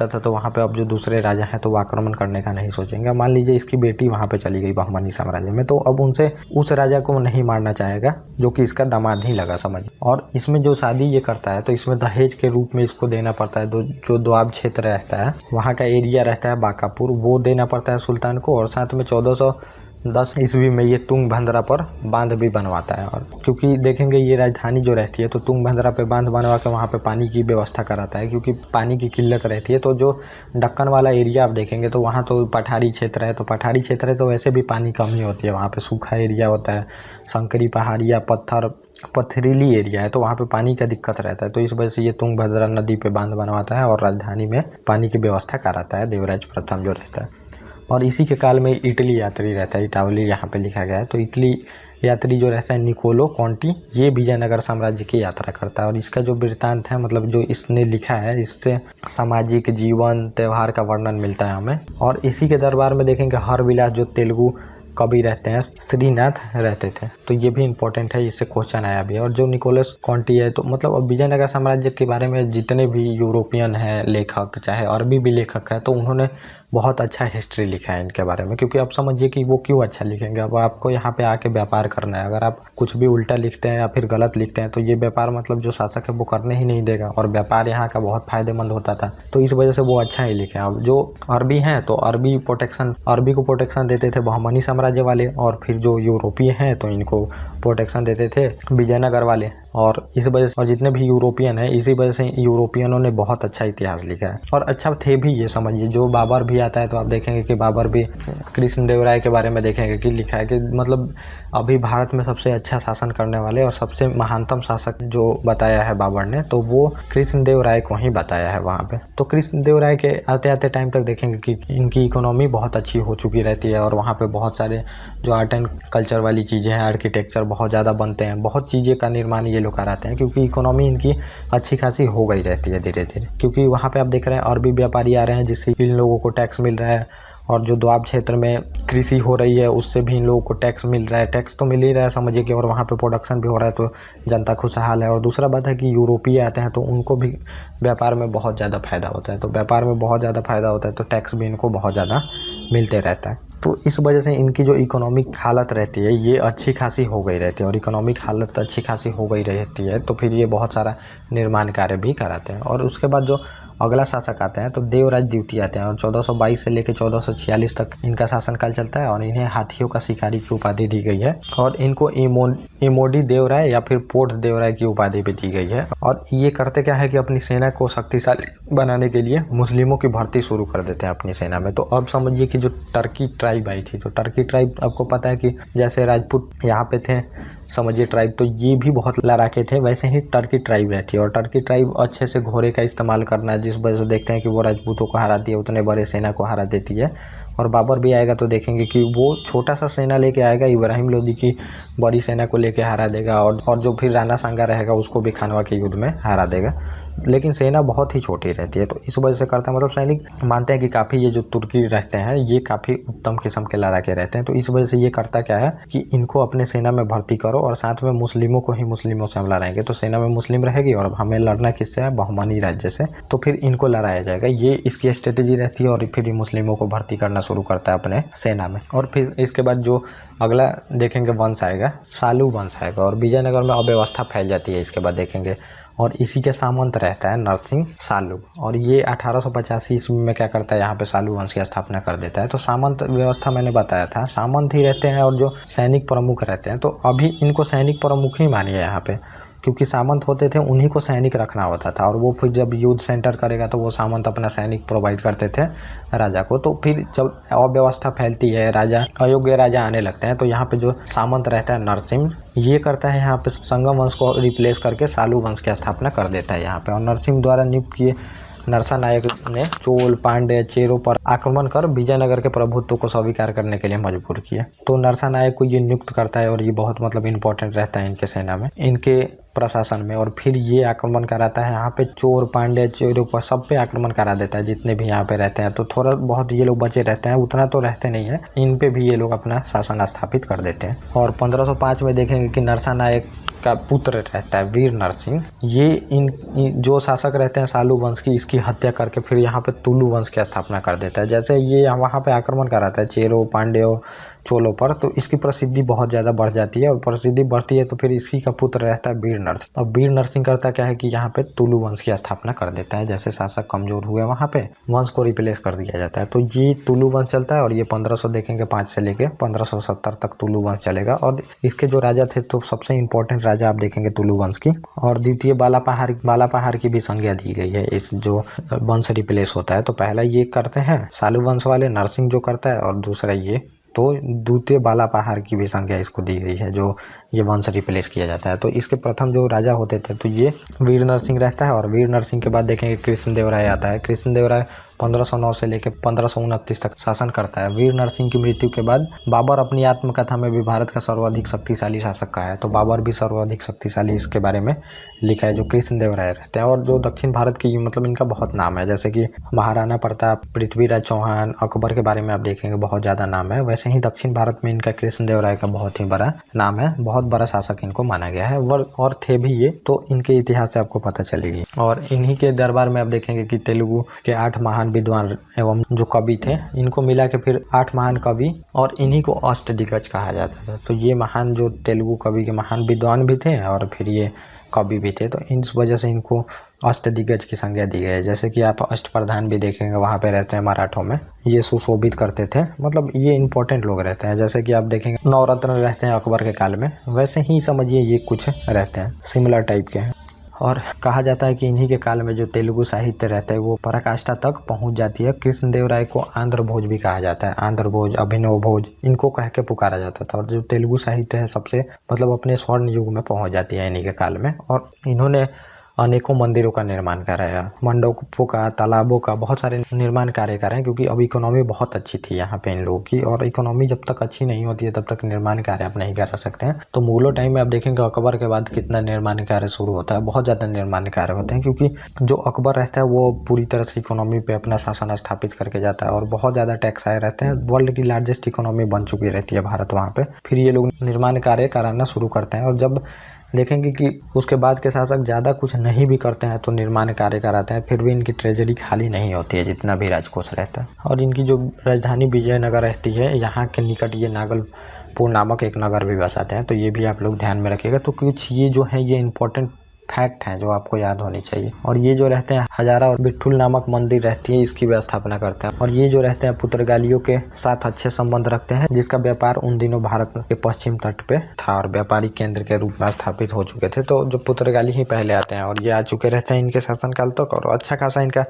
था। तो वहाँ पे अब जो दूसरे राजा हैं तो वो आक्रमण करने का नहीं सोचेंगे। मान लीजिए इसकी बेटी वहाँ पे चली गई बहमनी साम्राज्य में, तो अब उनसे उस राजा को नहीं मारना चाहेगा जो कि इसका दामाद ही लगा समझ। और इसमें जो शादी ये करता है तो इसमें दहेज के रूप में इसको देना पड़ता है। जो दोआब क्षेत्र रहता है वहाँ का एरिया रहता है बाकापुर, वो देना पड़ता है सुल्तान को। और साथ में 1410 ईस्वी में ये तुंगभद्रा पर बांध भी बनवाता है। और क्योंकि देखेंगे ये राजधानी जो रहती है तो तुंगभद्रा पे बांध बनवा के वहाँ पे पानी की व्यवस्था कराता है, क्योंकि पानी की किल्लत रहती है। तो जो दक्कन वाला एरिया आप देखेंगे तो वहाँ तो पठारी क्षेत्र है, तो वैसे भी पानी कम ही होती है, वहाँ पे सूखा एरिया होता है, संकरी पहाड़ियाँ पथरीली एरिया है, तो वहाँ पे पानी का दिक्कत रहता है। तो इस वजह से ये तुंगभद्रा नदी पे बांध बनवाता है और राजधानी में पानी की व्यवस्था कराता है देवराज प्रथम जो रहता है। और इसी के काल में इटली यात्री रहता है, इटावली यहाँ पे लिखा गया है। तो इटली यात्री जो रहता है निकोलो कॉन्टी, ये विजयनगर साम्राज्य की यात्रा करता है। और इसका जो वृत्तांत है, मतलब जो इसने लिखा है, इससे सामाजिक जीवन त्यौहार का वर्णन मिलता है हमें। और इसी के दरबार में देखेंगे हरविलास जो तेलुगु कवि रहते हैं, श्रीनाथ रहते थे। तो ये भी इम्पोर्टेंट है, इससे क्वेश्चन आया भी है। और जो निकोलस कॉन्टी है, तो मतलब अब विजयनगर साम्राज्य के बारे में जितने भी यूरोपियन हैं लेखक, चाहे अरबी भी लेखक है, तो उन्होंने बहुत अच्छा हिस्ट्री लिखा है इनके बारे में। क्योंकि आप समझिए कि वो क्यों अच्छा लिखेंगे। अब आपको यहाँ पे आके व्यापार करना है, अगर आप कुछ भी उल्टा लिखते हैं या फिर गलत लिखते हैं तो ये व्यापार मतलब जो शासक है वो करने ही नहीं देगा। और व्यापार यहाँ का बहुत फायदेमंद होता था, तो इस वजह से वो अच्छा ही लिखे। अब जो अरबी हैं तो अरबी को प्रोटेक्शन देते थे बहमनी साम्राज्य वाले, और फिर जो यूरोपीय हैं तो इनको प्रोटेक्शन देते थे विजयनगर वाले। और इस वजह से, और जितने भी यूरोपियन हैं इसी वजह से यूरोपियनों ने बहुत अच्छा इतिहास लिखा है और अच्छा थे भी। ये समझिए जो बाबर भी आता है तो आप देखेंगे कि बाबर भी कृष्णदेवराय के बारे में देखेंगे कि लिखा है कि मतलब अभी भारत में सबसे अच्छा शासन करने वाले और सबसे महानतम शासक जो बताया है बाबर ने, तो वो कृष्णदेवराय को ही बताया है वहाँ पे। तो कृष्णदेवराय के आते आते टाइम तक देखेंगे कि इनकी इकोनॉमी बहुत अच्छी हो चुकी रहती है और वहाँ पे बहुत सारे जो आर्ट एंड कल्चर वाली चीज़ें हैं, आर्किटेक्चर बहुत ज़्यादा बनते हैं, बहुत चीज़ें का निर्माण ये लोग कराते हैं क्योंकि इकोनॉमी इनकी अच्छी खासी हो गई रहती है धीरे धीरे। क्योंकि वहाँ पे आप देख रहे हैं अरबी व्यापारी आ रहे हैं जिससे इन लोगों को टैक्स मिल रहा है, और जो द्वाब क्षेत्र में कृषि हो रही है उससे भी इन लोगों को टैक्स मिल रहा है। टैक्स तो मिल ही रहा है समझिए कि, और वहाँ पे प्रोडक्शन भी हो रहा है तो जनता खुशहाल है। और दूसरा बात है कि यूरोपीय आते हैं तो उनको भी व्यापार में बहुत ज़्यादा फायदा होता है, तो व्यापार में बहुत ज़्यादा फायदा होता है तो टैक्स भी इनको बहुत ज़्यादा मिलते रहता है। तो इस वजह से इनकी जो इकोनॉमिक हालत रहती है ये अच्छी खासी हो गई रहती है, और इकोनॉमिक हालत अच्छी खासी हो गई रहती है तो फिर ये बहुत सारा निर्माण कार्य भी कराते हैं। और उसके बाद जो अगला शासक आते हैं तो देवराज द्वितीय आते हैं, और 1422 से लेकर 1446 तक इनका शासनकाल चलता है। और इन्हें हाथियों का शिकारी की उपाधि दी गई है, और इनको इमोडी देवराय या फिर पोर्ट देवराय की उपाधि भी दी गई है। और ये करते क्या है कि अपनी सेना को शक्तिशाली बनाने के लिए मुस्लिमों की भर्ती शुरू कर देते हैं अपनी सेना में। तो अब समझिए कि जो टर्की ट्राइब आई थी, तो टर्की ट्राइब आपको पता है कि जैसे राजपूत यहाँ पे थे समझिए ट्राइब, तो ये भी बहुत लड़ाके थे, वैसे ही टर्की ट्राइब रहती है। और टर्की ट्राइब अच्छे से घोड़े का इस्तेमाल करना है, जिस वजह से देखते हैं कि वो राजपूतों को हराती है, उतने बड़े सेना को हरा देती है। और बाबर भी आएगा तो देखेंगे कि वो छोटा सा सेना लेके आएगा, इब्राहिम लोदी की बड़ी सेना को लेके हरा देगा, और जो फिर राणा सांगा रहेगा उसको भी खानवा के युद्ध में हरा देगा। लेकिन सेना बहुत ही छोटी रहती है, तो इस वजह से करता है मतलब सैनिक मानते हैं कि काफ़ी ये जो तुर्की रहते हैं ये काफ़ी उत्तम किस्म के लड़ाके रहते हैं। तो इस वजह से ये करता क्या है कि इनको अपने सेना में भर्ती करो और साथ में मुस्लिमों को ही मुस्लिमों से हम लड़ाएंगे। तो सेना में मुस्लिम रहेगी और हमें लड़ना किससे है, बहमनी राज्य से, तो फिर इनको लड़ाया जाएगा। ये इसकी स्ट्रेटेजी रहती है। और फिर मुस्लिमों को भर्ती करना शुरू करता है अपने सेना में। और फिर इसके बाद जो अगला देखेंगे वंश आएगा, सालू वंश आएगा, और विजयनगर में अव्यवस्था फैल जाती है इसके बाद देखेंगे। और इसी के सामंत रहता है नरसिंह सालू, और ये 1885 ईस्वी में क्या करता है, यहाँ पे सालू वंश की स्थापना कर देता है। तो सामंत व्यवस्था मैंने बताया था, सामंत ही रहते हैं और जो सैनिक प्रमुख रहते हैं। तो अभी इनको सैनिक प्रमुख ही मानिए यहाँ पे, क्योंकि सामंत होते थे उन्हीं को सैनिक रखना होता था, और वो फिर जब युद्ध सेंटर करेगा तो वो सामंत अपना सैनिक प्रोवाइड करते थे राजा को। तो फिर जब अव्यवस्था फैलती है, राजा अयोग्य राजा आने लगते हैं, तो यहाँ पे जो सामंत रहता है नरसिंह, ये करता है यहाँ पे संगम वंश को रिप्लेस करके सालू वंश की स्थापना कर देता है यहाँ पे। और नरसिंह द्वारा नियुक्त किए नरसा नायक ने चोल, पांड्य, चेरों पर आक्रमण कर विजयनगर के प्रभुत्व को स्वीकार करने के लिए मजबूर किया। तो नरसा नायक को ये नियुक्त करता है, और ये बहुत मतलब इम्पोर्टेंट रहता है इनके सेना में, इनके प्रशासन में। और फिर ये आक्रमण कराता है यहाँ पे चोर, पांड्य, चेरों पर सब पे आक्रमण करा देता है जितने भी यहाँ पे रहते हैं। तो थोड़ा बहुत ये लोग बचे रहते हैं, उतना तो रहते नहीं है, इन पे भी ये लोग अपना शासन स्थापित कर देते हैं। और 1505 में देखेंगे कि नरसा नायक का पुत्र रहता है वीर नरसिंह, ये इन जो शासक रहते हैं सालू वंश की, इसकी हत्या करके फिर यहाँ पे तुलु वंश की स्थापना कर देता है। जैसे ये वहाँ पे आक्रमण कराता है चेरों, पांड्यों, चोलों पर, तो इसकी प्रसिद्धि बहुत ज़्यादा बढ़ जाती है। और प्रसिद्धि बढ़ती है तो फिर इसी का पुत्र रहता है वीर नरसिंह। अब वीर नरसिंह करता क्या है कि यहाँ पे तुलु वंश की स्थापना कर देता है। जैसे शासक कमजोर हुए वहाँ पे वंश को रिप्लेस कर दिया जाता है। तो ये तुलु वंश चलता है, और ये 1500 देखेंगे 5 से लेके 1570 तक तुलु वंश चलेगा। और इसके जो राजा थे तो सबसे इंपॉर्टेंट राजा आप देखेंगे तुलु वंश की। और द्वितीय बालापहार की भी संज्ञा दी गई है इस जो वंश रिप्लेस होता है। तो पहला ये करते हैं सालू वंश वाले नरसिंह जो करता है, और दूसरा ये तो द्वितीय बालापहार की भी संज्ञा इसको दी गई है जो ये वंश रिप्लेस किया जाता है। तो इसके प्रथम जो राजा होते थे तो ये वीर नरसिंह रहता है। और वीर नरसिंह के बाद देखेंगे कृष्णदेवराय आता है। कृष्णदेवराय 1509 से लेकर 1529 तक शासन करता है। वीर नरसिंह की मृत्यु के बाद बाबर अपनी आत्मकथा में भी भारत का सर्वाधिक शक्तिशाली शासक कहा है। तो बाबर भी सर्वाधिक शक्तिशाली इसके बारे में लिखा है जो कृष्णदेवराय रहते हैं। और जो दक्षिण भारत की मतलब इनका बहुत नाम है, जैसे कि महाराणा प्रताप, पृथ्वीराज चौहान, अकबर के बारे में आप देखेंगे बहुत ज़्यादा नाम है। वैसे ही दक्षिण भारत में इनका कृष्णदेवराय का बहुत ही बड़ा नाम है, बहुत बड़ा शासक इनको माना गया है। और थे भी ये, तो इनके इतिहास से आपको पता चलेगी। और इन्हीं के दरबार में आप देखेंगे कि तेलुगु के 8 महान विद्वान एवं जो कवि थे, इनको मिला के फिर 8 महान कवि, और इन्हीं को अष्टदिग्गज कहा जाता था। तो ये महान जो तेलुगु कवि के महान विद्वान भी थे और फिर ये कवि भी थे, तो इस वजह से इनको अष्टदिग्गज की संज्ञा दी गई है। जैसे कि आप अष्टप्रधान भी देखेंगे, वहाँ पे रहते हैं मराठों में, ये सुशोभित करते थे, मतलब ये इंपॉर्टेंट लोग रहते हैं। जैसे कि आप देखेंगे नवरत्न रहते हैं अकबर के काल में, वैसे ही समझिए ये कुछ रहते हैं, सिमिलर टाइप के हैं। और कहा जाता है कि इन्हीं के काल में जो तेलुगु साहित्य रहता है वो पराकाष्ठा तक पहुंच जाती है। कृष्णदेवराय को आंध्र भोज भी कहा जाता है, आंध्र भोज, अभिनव भोज, इनको कह के पुकारा जाता था। और जो तेलुगु साहित्य है सबसे मतलब अपने स्वर्ण युग में पहुंच जाती है इन्हीं के काल में। और इन्होंने अनेकों मंदिरों का निर्माण कराया, मंडपों का, तालाबों का, बहुत सारे निर्माण कार्य करे हैं, क्योंकि अब इकोनॉमी बहुत अच्छी थी यहाँ पे इन लोगों की। और इकोनॉमी जब तक अच्छी नहीं होती है तब तक निर्माण कार्य आप नहीं कर सकते हैं। तो मुगलों टाइम में आप देखेंगे अकबर के बाद कितना निर्माण कार्य शुरू होता है, बहुत ज़्यादा निर्माण कार्य होते हैं, क्योंकि जो अकबर रहता है वो पूरी तरह से इकोनॉमी पे अपना शासन स्थापित करके जाता है और बहुत ज़्यादा टैक्स आए रहते हैं। वर्ल्ड की लार्जेस्ट इकोनॉमी बन चुकी रहती है भारत वहाँ पे। फिर ये लोग निर्माण कार्य कराना शुरू करते हैं, और जब देखेंगे कि उसके बाद के शासक ज़्यादा कुछ नहीं भी करते हैं तो निर्माण कार्य कराते हैं, फिर भी इनकी ट्रेजरी खाली नहीं होती है जितना भी राजकोष रहता है। और इनकी जो राजधानी विजयनगर रहती है, यहाँ के निकट ये नागलपुर नामक एक नगर भी बसाते हैं, तो ये भी आप लोग ध्यान में रखिएगा। तो कुछ ये जो है ये इंपॉर्टेंट फैक्ट हैं जो आपको याद होनी चाहिए। और ये जो रहते हैं हजारा और बिट्ठुल नामक मंदिर रहती है, इसकी व्यवस्थापना करते हैं। और ये जो रहते हैं पुर्तगालियों के साथ अच्छे संबंध रखते हैं, जिसका व्यापार उन दिनों भारत के पश्चिम तट पे था और व्यापारिक केंद्र के रूप में स्थापित हो चुके थे। तो जो पुर्तगाली ही पहले आते हैं और ये आ चुके रहते हैं इनके शासनकाल तक, और अच्छा खासा इनका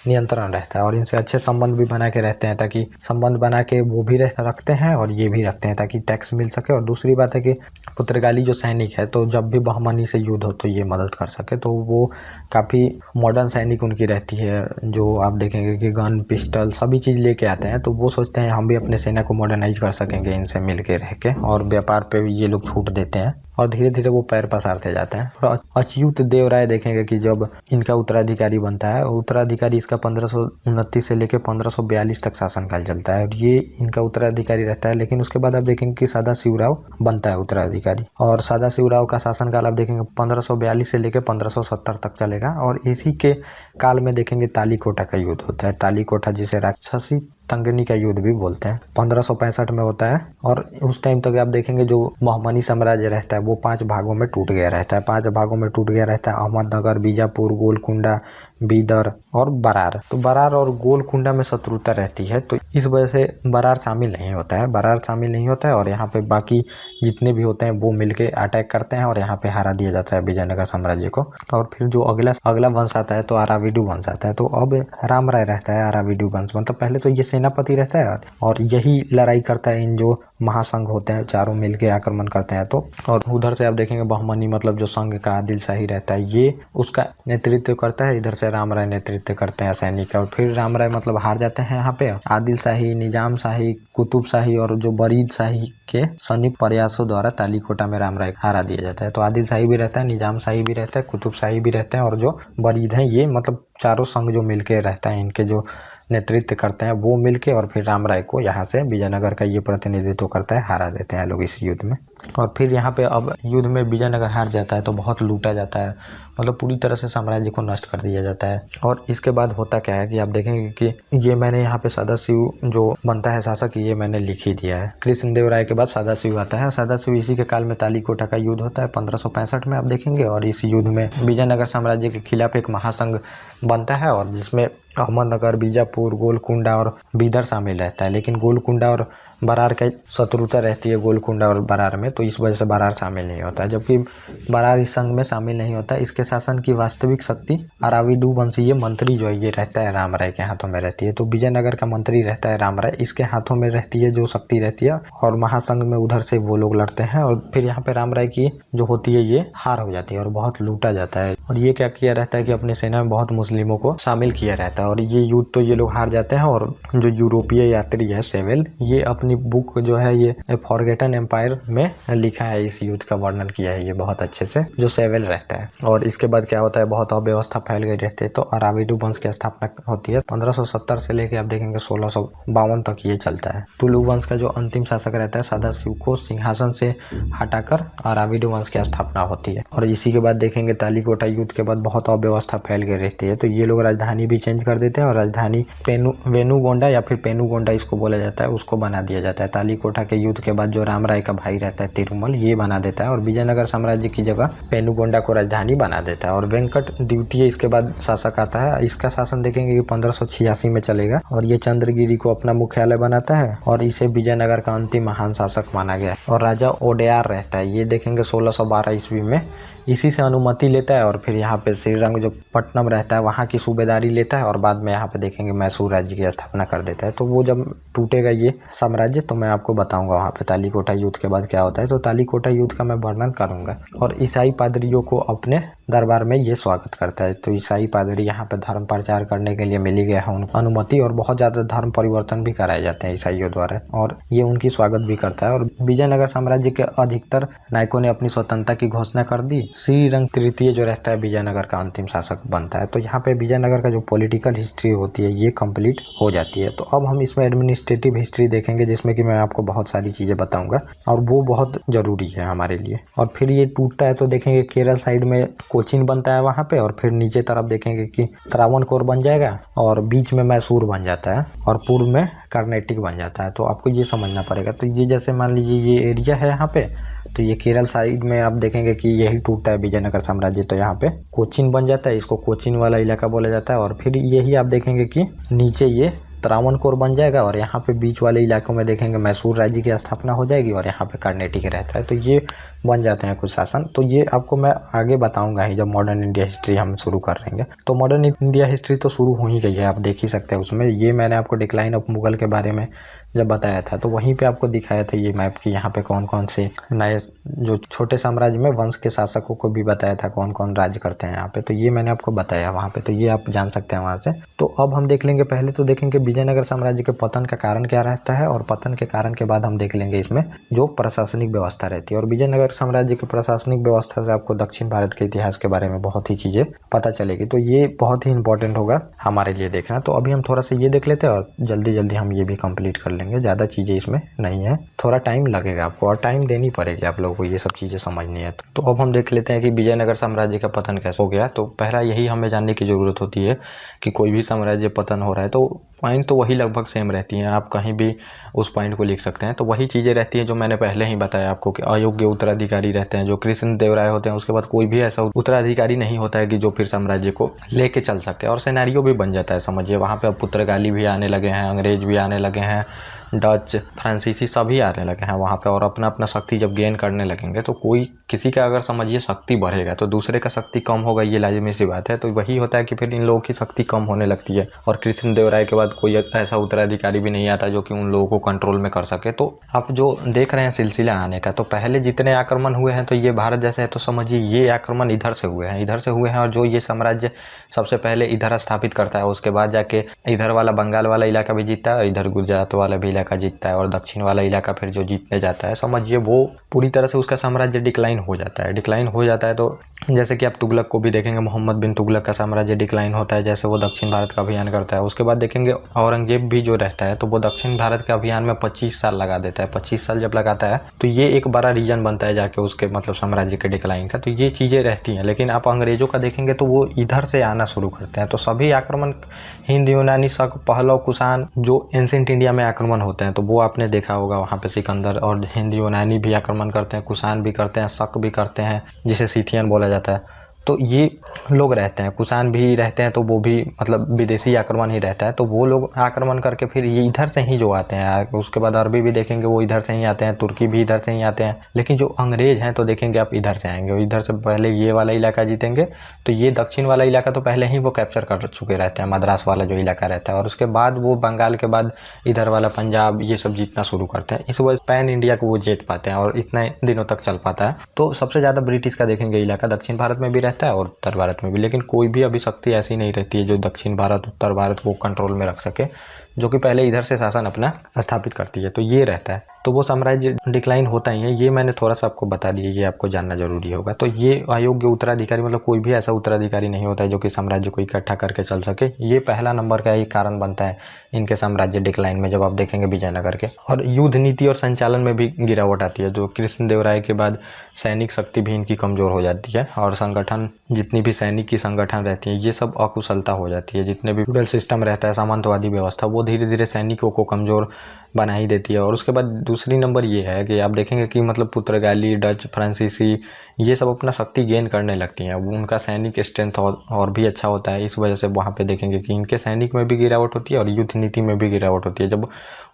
नियंत्रण रहता है और इनसे अच्छे संबंध भी बना के रहते हैं, ताकि संबंध बना के वो भी रखते हैं और ये भी रखते हैं ताकि टैक्स मिल सके। और दूसरी बात है कि पुर्तगाली जो सैनिक है, तो जब भी बहमनी से युद्ध हो तो ये मदद कर सके, तो वो काफ़ी मॉडर्न सैनिक उनकी रहती है। जो आप देखेंगे कि गन, पिस्टल सभी चीज़ लेके आते हैं, तो वो सोचते हैं हम भी अपने सेना को मॉडर्नाइज कर सकेंगे इनसे मिल के रह के, और व्यापार पे ये लोग छूट देते हैं और धीरे धीरे वो पैर पसारते जाते हैं। और अच्युत देव राय देखेंगे कि जब इनका उत्तराधिकारी बनता है, उत्तराधिकारी इसका 1529 से लेकर 1542 तक शासनकाल चलता है और ये इनका उत्तराधिकारी रहता है। लेकिन उसके बाद आप देखेंगे कि सदाशिवराव बनता है उत्तराधिकारी, और सदाशिवराव का शासनकाल आप देखेंगे 1542 से लेकर 1570 तक चलेगा। और इसी के काल में देखेंगे तालीकोटा का युद्ध होता है। तालीकोटा जिसे राक्षसी तंगनी का युद्ध भी बोलते हैं, 1565 में होता है। और उस टाइम तक आप देखेंगे जो बहमनी साम्राज्य रहता है वो 5 भागों में टूट गया रहता है। 5 भागों में टूट गया रहता है, अहमदनगर, बीजापुर, गोलकुंडा, बीदर और बरार। तो बरार और गोलकुंडा में शत्रुता रहती है, तो इस वजह से बरार शामिल नहीं होता है। बरार शामिल नहीं होता है और यहाँ पे बाकी जितने भी होते हैं वो मिलके अटैक करते हैं और यहाँ पे हरा दिया जाता है विजयनगर साम्राज्य को। और फिर जो अगला वंश आता है तो आराविडु वंश आता है। तो अब राम राय रहता है आराविडु वंश, मतलब पहले तो ये सेनापति रहता है और यही लड़ाई करता है। इन जो महासंघ होते हैं चारों मिलके आक्रमण करते हैं। तो और उधर से आप देखेंगे बहमनी मतलब जो संघ का आदिल शाही रहता है, ये उसका नेतृत्व करता है। इधर से राम राय नेतृत्व करते हैं सैनिक का। और फिर राम राय मतलब हार जाते हैं यहाँ पे। आदिल शाही, निजाम शाही, कुतुब शाही और जो बरीद शाही के संयुक्त प्रयासों द्वारा तालीकोटा में राम राय हरा दिया जाता है। तो आदिल शाही भी रहता है, निजाम शाही भी रहता है, कुतुब शाही भी रहते हैं, और जो बरीद हैं ये मतलब चारों संघ जो मिलके रहता है, इनके जो नेतृत्व करते हैं वो मिलके, और फिर राम राय को यहाँ से विजयनगर का ये प्रतिनिधित्व करता है, हरा देते हैं लोग इस युद्ध में। और फिर यहाँ पे अब युद्ध में विजयनगर हार जाता है तो बहुत लूटा जाता है, मतलब पूरी तरह से साम्राज्य को नष्ट कर दिया जाता है। और इसके बाद होता क्या है कि आप देखेंगे कि ये मैंने यहाँ पे सदाशिव जो बनता है शासक, ये मैंने लिख ही दिया है। कृष्णदेव राय के बाद सदाशिव आता है। सदाशिव इसी के काल में तालीकोटा का युद्ध होता है 1565 में आप देखेंगे। और इस युद्ध में विजयनगर साम्राज्य के खिलाफ एक महासंघ बनता है, और जिसमें अहमदनगर, बीजापुर, गोलकुंडा और बीदर शामिल रहता है। लेकिन गोलकुंडा और बरार का शत्रुता रहती है, गोलकुंडा और बरार में, तो इस वजह से बरार शामिल नहीं होता है। जबकि बरार इस संघ में शामिल नहीं होता है। इसके शासन की वास्तविक शक्ति आराविडु वंशीय मंत्री जो है ये रहता है राम राय के हाथों में रहती है। तो विजयनगर का मंत्री रहता है राम राय, इसके हाथों में रहती है जो शक्ति रहती है। और महासंघ में उधर से वो लोग लड़ते हैं और फिर यहाँ पे राम राय की जो होती है ये हार हो जाती है और बहुत लूटा जाता है। और ये क्या किया रहता है कि अपने सेना में बहुत मुस्लिमों को शामिल किया रहता है। और ये युद्ध तो ये लोग हार जाते हैं। और जो यूरोपीय यात्री है सेवेल, ये अपने अपनी बुक जो है ये फॉरगेटन एम्पायर में लिखा है, इस युद्ध का वर्णन किया है ये बहुत अच्छे से, जो सेवेल रहता है। और इसके बाद क्या होता है, बहुत अव्यवस्था फैल गई रहती है, तो अराविडु वंश की स्थापना होती है। 1570 से लेके आप देखेंगे 1652 तक ये चलता है। तुलु वंश का जो अंतिम शासक रहता है सदाशिव को सिंहासन से हटाकर अराविडु वंश की स्थापना होती है। और इसी के बाद देखेंगे तालीकोटा युद्ध के बाद बहुत अव्यवस्था फैल गई रहती है, तो ये लोग राजधानी भी चेंज कर देते हैं और राजधानी वेनुगोंडा या फिर पेनुगोंडा इसको बोला जाता है, उसको बना दिया जाता है। तालीकोटा के युद्ध के बाद जो राम राय का भाई रहता है तिरुमल, ये बना देता है और विजयनगर साम्राज्य की जगह पेनुगोंडा को राजधानी बना देता है। और वेंकट द्वितीय इसके बाद शासक आता है। इसका शासन देखेंगे कि 1586 में चलेगा और ये चंद्रगिरी को अपना मुख्यालय बनाता है और इसे विजयनगर का अंतिम महान शासक माना गया है। और राजा ओडेयार रहता है, ये देखेंगे 1612 ईस्वी में इसी से अनुमति लेता है और फिर यहाँ पे श्रीरंग जो पट्टनम रहता है वहाँ की सूबेदारी लेता है और बाद में यहाँ पे देखेंगे मैसूर राज्य की स्थापना कर देता है। तो वो जब टूटेगा ये साम्राज्य तो मैं आपको बताऊंगा वहाँ पे तालीकोटा युद्ध के बाद क्या होता है। तो तालीकोटा युद्ध का मैं वर्णन करूंगा। और ईसाई पादरियों को अपने दरबार में ये स्वागत करता है। तो ईसाई पादरी यहाँ पे धर्म प्रचार करने के लिए मिली गया है उनको अनुमति और बहुत ज़्यादा धर्म परिवर्तन भी कराए जाते हैं ईसाइयों द्वारा और ये उनकी स्वागत भी करता है। और विजयनगर साम्राज्य के अधिकतर नायकों ने अपनी स्वतंत्रता की घोषणा कर दी। श्रीरंग तृतीय जो रहता है विजयनगर का अंतिम शासक बनता है। तो यहाँ पे विजयनगर का जो पॉलिटिकल हिस्ट्री होती है ये कंप्लीट हो जाती है। तो अब हम इसमें एडमिनिस्ट्रेटिव हिस्ट्री देखेंगे जिसमें कि मैं आपको बहुत सारी चीज़ें बताऊंगा और वो बहुत ज़रूरी है हमारे लिए। और फिर ये टूटता है तो देखेंगे केरल साइड में कोचीन बनता है वहाँ पे और फिर नीचे तरफ देखेंगे कि त्रावणकोर बन जाएगा और बीच में मैसूर बन जाता है और पूर्व में कर्नाटक बन जाता है। तो आपको ये समझना पड़ेगा। तो ये जैसे मान लीजिए ये एरिया है यहाँ पे, तो ये केरल साइड में आप देखेंगे कि यही टूटता है विजयनगर साम्राज्य। तो यहाँ पे कोचीन बन जाता है, इसको कोचीन वाला इलाका बोला जाता है। और फिर यही आप देखेंगे कि नीचे ये त्रावणकोर बन जाएगा और यहाँ पे बीच वाले इलाकों में देखेंगे मैसूर राज्य की स्थापना हो जाएगी और यहाँ पे कर्नाटक रहता है। तो ये बन जाते हैं कुछ शासन। तो ये आपको मैं आगे बताऊंगा ही जब मॉडर्न इंडिया हिस्ट्री हम शुरू कर रहेंगे। तो मॉडर्न इंडिया हिस्ट्री तो शुरू हो ही गई है, आप देख ही सकते हैं उसमें। ये मैंने आपको डिक्लाइन ऑफ मुगल के बारे में जब बताया था तो वहीं पे आपको दिखाया था ये मैप कि यहाँ पे कौन कौन से नए जो छोटे साम्राज्य में वंश के शासकों को भी बताया था कौन कौन राज्य करते हैं यहाँ पे। तो ये मैंने आपको बताया वहाँ पे, तो ये आप जान सकते हैं वहाँ से। तो अब हम देख लेंगे, पहले तो देखेंगे विजयनगर साम्राज्य के पतन का कारण क्या रहता है और पतन के कारण के बाद हम देख लेंगे इसमें जो प्रशासनिक व्यवस्था रहती है। और विजयनगर साम्राज्य की प्रशासनिक व्यवस्था से आपको दक्षिण भारत के इतिहास के बारे में बहुत ही चीज़ें पता चलेगी। तो ये बहुत ही इंपॉर्टेंट होगा हमारे लिए देखना। तो अभी हम थोड़ा सा ये देख लेते हैं और जल्दी जल्दी हम ये भी कंप्लीट कर लेंगे। ज़्यादा चीज़ें इसमें नहीं है, थोड़ा टाइम लगेगा आपको और टाइम देनी पड़ेगी आप लोगों को ये सब चीज़ें समझनी है। तो अब हम देख लेते हैं कि विजयनगर साम्राज्य का पतन कैसे हो गया। तो पहला यही हमें जानने की ज़रूरत होती है कि कोई भी साम्राज्य पतन हो रहा है तो पॉइंट तो वही लगभग सेम रहती हैं, आप कहीं भी उस पॉइंट को लिख सकते हैं। तो वही चीज़ें रहती हैं जो मैंने पहले ही बताया आपको कि अयोग्य उत्तराधिकारी रहते हैं जो कृष्णदेवराय होते हैं। उसके बाद कोई भी ऐसा उत्तराधिकारी नहीं होता है कि जो फिर साम्राज्य को लेके चल सके। और सिनेरियो भी बन जाता है, समझिए वहाँ पे अब पुर्तगाली भी आने लगे हैं, अंग्रेज भी आने लगे हैं, डच, फ्रांसीसी सभी आने लगे हैं वहाँ पे। और अपना अपना शक्ति जब गेन करने लगेंगे तो कोई किसी का अगर समझिए शक्ति बढ़ेगा तो दूसरे का शक्ति कम होगा, ये लाजिमी सी बात है। तो वही होता है कि फिर इन लोगों की शक्ति कम होने लगती है और कृष्णदेवराय के बाद कोई ऐसा उत्तराधिकारी भी नहीं आता जो कि उन लोगों को कंट्रोल में कर सके। तो आप जो देख रहे हैं सिलसिला आने का, तो पहले जितने आक्रमण हुए हैं तो ये भारत जैसे है तो समझिए ये आक्रमण इधर से हुए हैं और जो ये साम्राज्य सबसे पहले इधर स्थापित करता है उसके बाद जाके इधर वाला बंगाल वाला इलाका भी जीतता है, इधर गुजरात वाला भी इलाका जीतता है और दक्षिण वाला इलाका फिर जो जीतने जाता है समझिए वो पूरी तरह से उसका साम्राज्य डिक्लाइन हो जाता है। तो जैसे कि आप तुगलक को भी देखेंगे, मोहम्मद बिन तुगलक का साम्राज्य डिक्लाइन होता है जैसे वो दक्षिण भारत का अभियान करता है। उसके बाद देखेंगे औरंगजेब भी जो रहता है तो वो दक्षिण भारत के अभियान में 25 साल लगा देता है। 25 साल जब लगाता है तो ये एक बड़ा रीजन बनता है जाके उसके मतलब साम्राज्य के डिक्लाइन का। तो ये चीज़ें रहती हैं। लेकिन आप अंग्रेजों का देखेंगे तो वो इधर से आना शुरू करते हैं। तो सभी आक्रमण हिंद, यूनानी, शक, पहलव, कुषाण जो एंशिएंट इंडिया में आक्रमण होते हैं तो वो आपने देखा होगा वहाँ पे सिकंदर और हिंद, यूनानी भी आक्रमण करते हैं, कुषाण भी करते हैं, शक भी करते हैं जिसे सीथियन बोला जाता है। तो ये लोग रहते हैं, कुषाण भी रहते हैं तो वो भी मतलब विदेशी आक्रमण ही रहता है। तो वो लोग आक्रमण करके फिर ये इधर से ही जो आते हैं, उसके बाद अरबी भी देखेंगे वो इधर से ही आते हैं, तुर्की भी इधर से ही आते हैं। लेकिन जो अंग्रेज हैं तो देखेंगे आप इधर से आएंगे, इधर से पहले ये वाला इलाका जीतेंगे तो ये दक्षिण वाला इलाका तो पहले ही वो कैप्चर कर चुके रहते हैं, मद्रास वाला जो इलाका रहता है। और उसके बाद वो बंगाल के बाद इधर वाला पंजाब ये सब जीतना शुरू करते हैं। इस वजह पैन इंडिया को वो जीत पाते हैं और इतने दिनों तक चल पाता है। तो सबसे ज़्यादा ब्रिटिश का देखेंगे इलाका दक्षिण भारत में भी रहता है और उत्तर भारत में भी। लेकिन कोई भी अभी शक्ति ऐसी नहीं रहती है जो दक्षिण भारत उत्तर भारत को कंट्रोल में रख सके। जो कि पहले इधर से शासन अपना स्थापित करती है। तो ये रहता है, तो वो साम्राज्य डिक्लाइन होता ही है। ये मैंने थोड़ा सा आपको बता दिया, ये आपको जानना जरूरी होगा। तो ये अयोग्य उत्तराधिकारी मतलब कोई भी ऐसा उत्तराधिकारी नहीं होता है जो कि साम्राज्य को इकट्ठा करके चल सके। ये पहला नंबर का एक कारण बनता है इनके साम्राज्य डिक्लाइन में, जब आप देखेंगे विजयनगर के। और युद्ध नीति और संचालन में भी गिरावट आती है। जो कृष्णदेवराय के बाद सैनिक शक्ति भी इनकी कमजोर हो जाती है, और संगठन, जितनी भी सैनिक की संगठन रहती है, ये सब अकुशलता हो जाती है। जितने भी फ्यूडल सिस्टम रहता है, सामंतवादी व्यवस्था, वो धीरे धीरे सैनिकों को कमजोर बना ही देती है। और उसके बाद दूसरी नंबर ये है कि आप देखेंगे कि मतलब पुर्तगाली, डच, फ्रांसीसी, ये सब अपना शक्ति गेन करने लगती हैं। उनका सैनिक स्ट्रेंथ और भी अच्छा होता है। इस वजह से वहाँ पे देखेंगे कि इनके सैनिक में भी गिरावट होती है और युद्ध नीति में भी गिरावट होती है। जब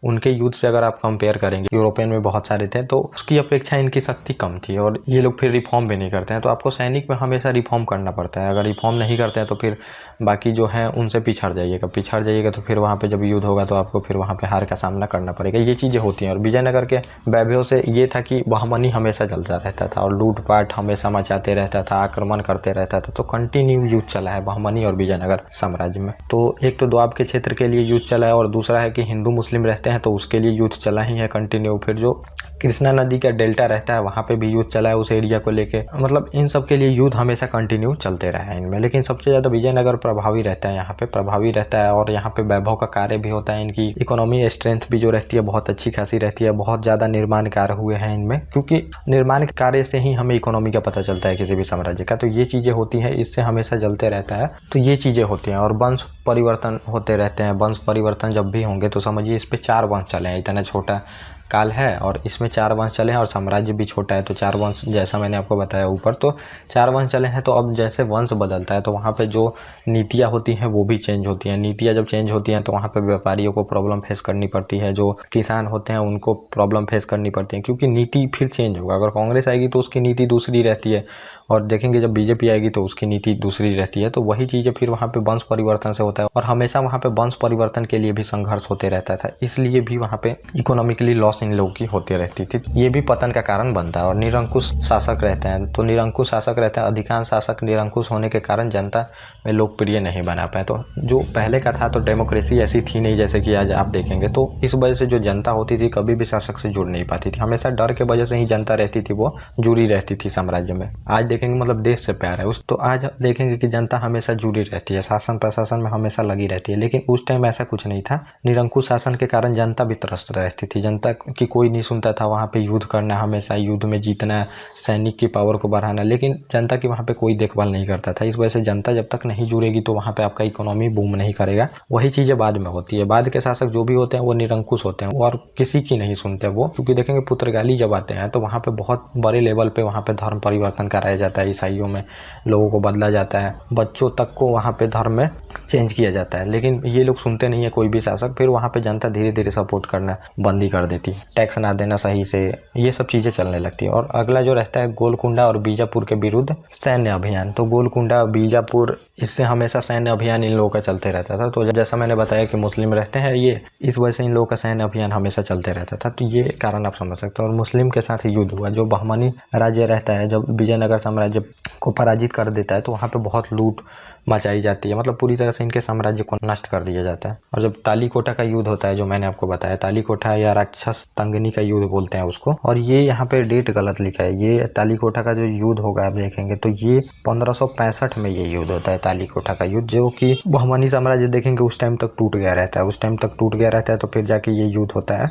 उनके युद्ध से अगर आप कंपेयर करेंगे, यूरोपियन में बहुत सारे थे, तो उसकी अपेक्षा इनकी शक्ति कम थी, और ये लोग फिर रिफॉर्म भी नहीं करते हैं। तो आपको सैनिक में हमेशा रिफॉर्म करना पड़ता है। अगर रिफॉर्म नहीं करते हैं तो फिर बाकी जो है उनसे पिछड़ जाइएगा तो फिर वहाँ पे जब युद्ध होगा तो आपको फिर वहाँ पे हार का सामना करना पड़ेगा। ये चीज़ें होती हैं। और विजयनगर के वैभव से ये था कि बहमनी हमेशा चलता रहता था और लूटपाट हमेशा मचाते रहता था, आक्रमण करते रहता था। तो कंटिन्यू युद्ध चला है बहमनी और विजयनगर साम्राज्य में। तो एक तो दोआब के क्षेत्र के लिए युद्ध चला है, और दूसरा है कि हिंदू मुस्लिम रहते हैं तो उसके लिए युद्ध चला ही है कंटिन्यू। फिर जो कृष्णा नदी का डेल्टा रहता है वहाँ पे भी युद्ध चला है उस एरिया को लेके। मतलब इन सब के लिए युद्ध हमेशा कंटिन्यू चलते रहा है इनमें। लेकिन सबसे ज़्यादा विजयनगर प्रभावी रहता है, यहाँ पे प्रभावी रहता है, और यहाँ पे वैभव का कार्य भी होता है। इनकी इकोनॉमी स्ट्रेंथ भी जो रहती है बहुत अच्छी खासी रहती है। बहुत ज़्यादा निर्माण कार्य हुए हैं इनमें, क्योंकि निर्माण कार्य से ही हमें इकोनॉमी का पता चलता है किसी भी साम्राज्य का। तो ये चीज़ें होती हैं, इससे हमेशा चलते रहता है। तो ये चीज़ें होती हैं। और वंश परिवर्तन होते रहते हैं। वंश परिवर्तन जब भी होंगे तो समझिए इस पर 4 वंश चले हैं। इतना छोटा काल है और इसमें 4 वंश चले हैं, और साम्राज्य भी छोटा है तो 4 वंश, जैसा मैंने आपको बताया ऊपर, तो 4 वंश चले हैं। तो अब जैसे वंश बदलता है तो वहाँ पे जो नीतियाँ होती हैं वो भी चेंज होती हैं। नीतियाँ जब चेंज होती हैं तो वहाँ पे व्यापारियों को प्रॉब्लम फेस करनी पड़ती है, जो किसान होते हैं उनको प्रॉब्लम फेस करनी पड़ती है, क्योंकि नीति फिर चेंज होगा। अगर कांग्रेस आएगी तो उसकी नीति दूसरी रहती है, और देखेंगे जब बीजेपी आएगी तो उसकी नीति दूसरी रहती है। तो वही चीज़ें फिर वहाँ पे वंश परिवर्तन से होता है, और हमेशा वहाँ पे वंश परिवर्तन के लिए भी संघर्ष होते रहता था। इसलिए भी वहाँ पे इकोनॉमिकली लॉस इन लोगों की होती रहती थी। ये भी पतन का कारण बनता है। और निरंकुश शासक रहते हैं, तो निरंकुश शासक रहते हैं। अधिकांश शासक निरंकुश होने के कारण जनता में लोकप्रिय नहीं बना पाए। तो जो पहले का था तो डेमोक्रेसी ऐसी थी नहीं जैसे कि आज आप देखेंगे। तो इस वजह से जो जनता होती थी कभी भी शासक से जुड़ नहीं पाती थी। हमेशा डर के वजह से ही जनता रहती थी, वो जुड़ी रहती थी साम्राज्य में। आज देखेंगे मतलब देश से प्यार है उस, तो आज देखेंगे कि जनता हमेशा जुड़ी रहती है, शासन प्रशासन में हमेशा लगी रहती है। लेकिन उस टाइम ऐसा कुछ नहीं था। निरंकुश शासन के कारण जनता भी त्रस्त रहती थी। जनता की कोई नहीं सुनता था। वहाँ पे युद्ध करना, हमेशा युद्ध में जीतना, सैनिक की पावर को बढ़ाना, लेकिन जनता की वहाँ पे कोई देखभाल नहीं करता था। इस वजह से जनता जब तक नहीं जुड़ेगी तो वहाँ पे आपका इकोनॉमी बूम नहीं करेगा। वही चीज़ें बाद में होती है। बाद के शासक जो भी होते हैं वो निरंकुश होते हैं और किसी की नहीं सुनते वो, क्योंकि देखेंगे पुर्तगाली जब आते हैं तो वहाँ पे बहुत बड़े लेवल पे वहाँ पे धर्म परिवर्तन कराया जाता है। ईसाइयों में लोगों को बदला जाता है, बच्चों तक को वहाँ पे धर्म में चेंज किया जाता है। लेकिन ये लोग सुनते नहीं है कोई भी शासक। फिर वहाँ पे जनता धीरे धीरे सपोर्ट करना बंद ही कर देती, टैक्स ना देना सही से, ये सब चीज़ें चलने लगती है। और अगला जो रहता है गोलकुंडा और बीजापुर के विरुद्ध सैन्य अभियान। तो गोलकुंडा, बीजापुर, इससे हमेशा सैन्य अभियान इन लोगों का चलते रहता था। तो जैसा मैंने बताया कि मुस्लिम रहते हैं ये, इस वजह से इन लोगों का सैन्य अभियान हमेशा चलते रहता था। तो ये कारण आप समझ सकते हो। और मुस्लिम के साथ युद्ध हुआ। जो बहमनी राज्य रहता है, जब विजयनगर साम्राज्य को पराजित कर देता है तो वहाँ पे बहुत लूट मचाई जाती है। मतलब पूरी तरह से इनके साम्राज्य को नष्ट कर दिया जाता है। और जब तालीकोटा का युद्ध होता है, जो मैंने आपको बताया, तालीकोटा या राक्षस तंगनी का युद्ध बोलते हैं उसको, और ये यहाँ पे डेट गलत लिखा है। ये तालीकोटा का जो युद्ध होगा आप देखेंगे तो ये 1565 में ये युद्ध होता है, तालीकोटा का युद्ध, जो कि बहमनी साम्राज्य देखेंगे उस टाइम तक टूट गया रहता है। उस टाइम तक टूट गया रहता है तो फिर जाके ये युद्ध होता है।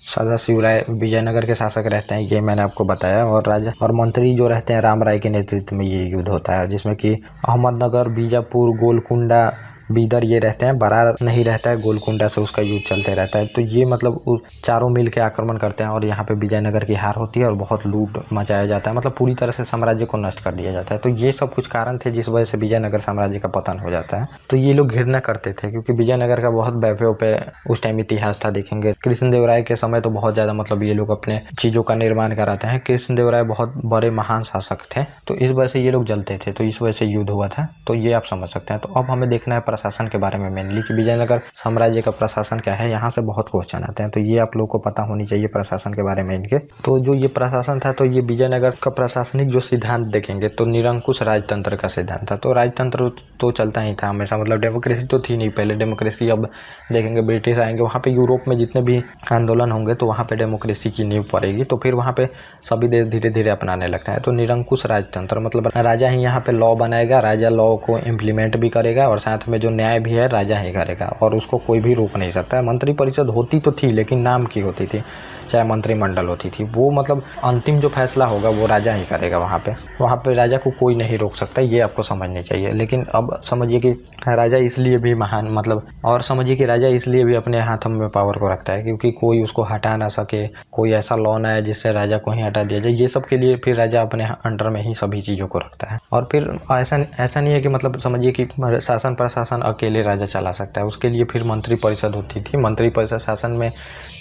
सदाशिव राय विजयनगर के शासक रहते हैं, ये मैंने आपको बताया। और राजा और मंत्री जो रहते हैं राम राय के नेतृत्व में ये युद्ध होता है, जिसमें कि अहमदनगर, बीजापुर, गोलकुंडा, बीदर ये रहते हैं। बरार नहीं रहता है, गोलकुंडा से उसका युद्ध चलते रहता है। तो ये मतलब चारों मिल के आक्रमण करते हैं और यहाँ पे विजयनगर की हार होती है और बहुत लूट मचाया जाता है। मतलब पूरी तरह से साम्राज्य को नष्ट कर दिया जाता है। तो ये सब कुछ कारण थे जिस वजह से विजयनगर साम्राज्य का पतन हो जाता है। तो ये लोग घृणा करते थे क्योंकि विजयनगर का बहुत वैभव पे उस टाइम इतिहास था। देखेंगे कृष्णदेवराय के समय तो बहुत ज़्यादा मतलब ये लोग अपने चीज़ों का निर्माण कराते हैं। कृष्णदेवराय बहुत बड़े महान शासक थे, तो इस वजह से ये लोग जलते थे। तो इस वजह से युद्ध हुआ था। तो ये आप समझ सकते हैं। तो अब हमें देखना है प्रशासन के बारे में मेनली कि विजयनगर साम्राज्य का प्रशासन क्या है, यहाँ से बहुत क्वेश्चन आते हैं, तो ये आप लोग को पता होनी चाहिए प्रशासन के बारे में इनके। तो जो ये प्रशासन था, तो ये विजयनगर का प्रशासनिक जो सिद्धांत देखेंगे तो निरंकुश राजतंत्र का सिद्धांत था। तो राजतंत्र तो चलता ही था हमेशा, मतलब डेमोक्रेसी तो थी नहीं पहले, डेमोक्रेसी अब देखेंगे ब्रिटिश आएंगे, वहाँ पे यूरोप में जितने भी आंदोलन होंगे तो वहाँ पे डेमोक्रेसी की नींव पड़ेगी, तो फिर वहाँ पे सभी देश धीरे धीरे अपनाने लगते हैं। तो निरंकुश राजतंत्र मतलब राजा ही यहाँ पे लॉ बनाएगा, राजा लॉ को इम्प्लीमेंट भी करेगा और साथ में जो न्याय भी है राजा ही करेगा और उसको कोई भी रोक नहीं सकता है। मंत्रिपरिषद होती तो थी लेकिन नाम की होती थी, चाहे मंत्रिमंडल होती थी, वो मतलब अंतिम जो फैसला होगा वो राजा ही करेगा। वहाँ पे राजा को कोई नहीं रोक सकता, ये आपको समझनी चाहिए। लेकिन अब समझिए कि राजा इसलिए भी महान मतलब, और समझिए कि राजा इसलिए भी अपने हाथों में पावर को रखता है क्योंकि कोई उसको हटा ना सके, कोई ऐसा लॉ ना है जिससे राजा को ही हटा दिया जाए। ये सब के लिए फिर राजा अपने अंडर में ही सभी चीज़ों को रखता है। और फिर ऐसा नहीं है कि मतलब समझिए कि शासन प्रशासन अकेले राजा चला सकता है, उसके लिए फिर मंत्रिपरिषद होती थी। मंत्रिपरिषद शासन में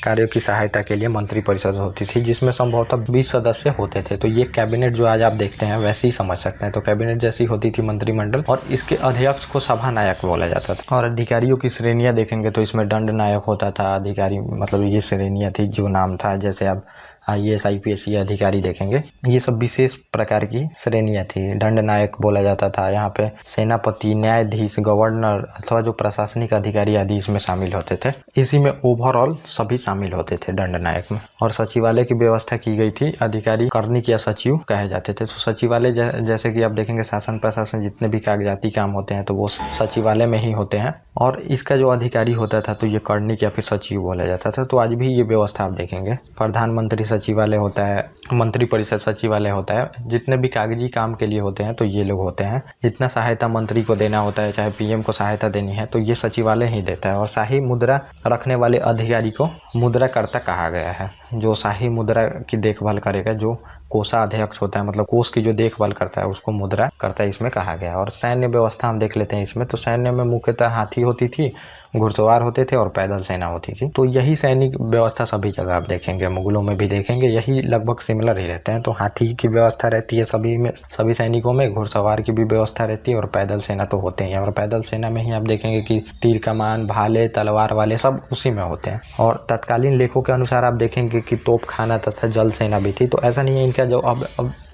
कार्यों की सहायता के लिए मंत्रिपरिषद होती थी जिसमें संभवतः 20 सदस्य होते थे। तो ये कैबिनेट जो आज आप देखते हैं वैसे ही समझ सकते हैं। तो कैबिनेट जैसी होती थी मंत्रिमंडल, और इसके अध्यक्ष को सभा नायक बोला जाता था। और अधिकारियों की श्रेणियां देखेंगे तो इसमें दंड नायक होता था, अधिकारी मतलब ये श्रेणियां थी जो नाम था, जैसे आप IAS IPS ये अधिकारी देखेंगे, ये सब विशेष प्रकार की श्रेणियां थी। दंड नायक बोला जाता था, यहाँ पे सेनापति, न्यायाधीश, गवर्नर अथवा जो प्रशासनिक अधिकारी आदि इसमें शामिल होते थे। इसी में ओवरऑल सभी शामिल होते थे दंड नायक में। और सचिवालय की व्यवस्था की गई थी, अधिकारी कर्णिक या सचिव कहे जाते थे। तो सचिवालय जैसे कि आप देखेंगे शासन प्रशासन जितने भी कागजाती काम होते हैं तो वो सचिवालय में ही होते हैं, और इसका जो अधिकारी होता था तो ये कर्णिक या फिर सचिव बोला जाता था। तो आज भी ये व्यवस्था आप देखेंगे, प्रधानमंत्री सचिवालय होता है, मंत्रिपरिषद सचिवालय होता है, जितने भी कागजी काम के लिए होते हैं तो ये लोग होते हैं। जितना सहायता मंत्री को देना होता है, चाहे PM को सहायता देनी है तो ये सचिवालय ही देता है। और शाही मुद्रा रखने वाले अधिकारी को मुद्राकर्ता कहा गया है, जो शाही मुद्रा की देखभाल करेगा, जो कोषाध्यक्ष होता है मतलब कोष की जो देखभाल करता है उसको मुद्राकर्ता इसमें कहा गया। और सैन्य व्यवस्था हम देख लेते हैं इसमें। तो सैन्य में मुख्यतः हाथी होती थी, घुड़सवार होते थे और पैदल सेना होती थी। तो यही सैनिक व्यवस्था सभी जगह आप देखेंगे, मुगलों में भी देखेंगे, यही लगभग सिमिलर ही रहते हैं। तो हाथी की व्यवस्था रहती है सभी सैनिकों में, घुड़सवार की भी व्यवस्था रहती है और पैदल सेना तो होते हैं। और पैदल सेना में ही आप देखेंगे कि तीर कमान, भाले, तलवार वाले सब उसी में होते हैं। और तत्कालीन लेखों के अनुसार आप देखेंगे कि तोपखाना तथा जल सेना भी थी। तो ऐसा नहीं है इनका जो अब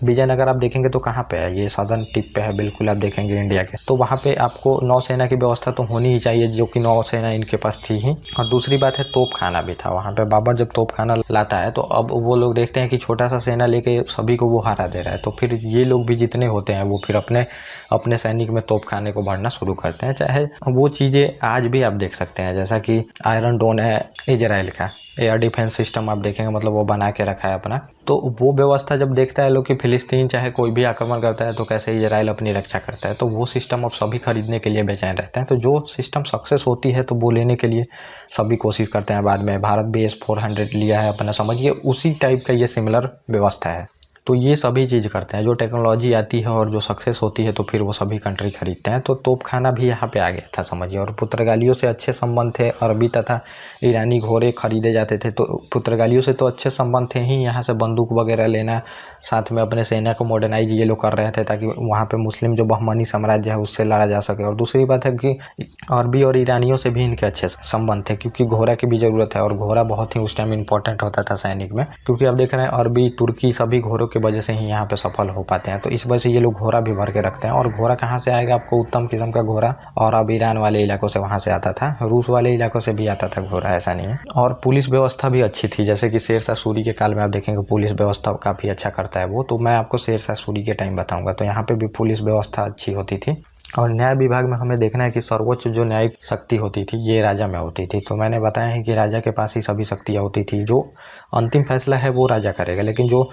विजयनगर आप देखेंगे तो कहाँ पे है, ये सदर्न टिप पे है बिल्कुल, आप देखेंगे इंडिया के। तो वहाँ पे आपको नौसेना की व्यवस्था तो होनी ही चाहिए, जो कि नौसेना इनके पास थी ही। और दूसरी बात है तोपखाना भी था वहाँ पे। बाबर जब तोपखाना लाता है तो अब वो लोग देखते हैं कि छोटा सा सेना लेके सभी को वो हरा दे रहा है, तो फिर ये लोग भी जितने होते हैं वो फिर अपने सैनिक में तोपखाने को भरना शुरू करते हैं। चाहे वो चीज़ें आज भी आप देख सकते हैं, जैसा कि आयरन डोम है इजराइल का, एयर डिफेंस सिस्टम आप देखेंगे मतलब वो बना के रखा है अपना। तो वो व्यवस्था जब देखता है लोग कि फिलिस्तीन चाहे कोई भी आक्रमण करता है तो कैसे इजराइल अपनी रक्षा करता है, तो वो सिस्टम अब सभी खरीदने के लिए बेचैन रहते हैं। तो जो सिस्टम सक्सेस होती है तो वो लेने के लिए सभी कोशिश करते हैं। बाद में भारत भी S-400 लिया है अपना, समझिए उसी टाइप का ये सिमिलर व्यवस्था है। तो ये सभी चीज़ करते हैं, जो टेक्नोलॉजी आती है और जो सक्सेस होती है तो फिर वो सभी कंट्री खरीदते हैं। तो तोपखाना भी यहाँ पे आ गया था समझिए। और पुर्तगालियों से अच्छे संबंध थे, अरबी तथा ईरानी घोड़े खरीदे जाते थे। तो पुर्तगालियों से तो अच्छे संबंध थे ही, यहाँ से बंदूक वगैरह लेना, साथ में अपने सेना को मॉडर्नाइज ये लोग कर रहे थे ताकि वहाँ पे मुस्लिम जो बहमनी साम्राज्य है उससे लड़ा जा सके। और दूसरी बात है कि अरबी और ईरानियों से भी इनके अच्छे संबंध थे, क्योंकि घोड़ा की भी ज़रूरत है और घोड़ा बहुत ही उस टाइम इंपॉर्टेंट होता था सैनिक में। क्योंकि आप देख रहे हैं अरबी, तुर्की सभी घोड़ों की वजह से ही यहाँ पे सफल हो पाते हैं। तो इस वजह से ये लोग घोड़ा भी भर के रखते हैं। और घोड़ा कहाँ से आएगा आपको, उत्तम किस्म का घोड़ा, और अब ईरान वाले इलाकों से वहाँ से आता था, रूस वाले इलाकों से भी आता था घोड़ा, ऐसा नहीं है। और पुलिस व्यवस्था भी अच्छी थी, जैसे कि शेरशाह सूरी के काल में आप देखेंगे पुलिस व्यवस्था काफ़ी अच्छा करता है वो। तो मैं आपको शेरशाह सूरी के टाइम बताऊँगा। तो यहाँ पर भी पुलिस व्यवस्था अच्छी होती थी। और न्याय विभाग में हमें देखना है कि सर्वोच्च जो न्यायिक शक्ति होती थी ये राजा में होती थी। तो मैंने बताया है कि राजा के पास ही सभी शक्तियाँ होती थी, जो अंतिम फैसला है वो राजा करेगा। लेकिन जो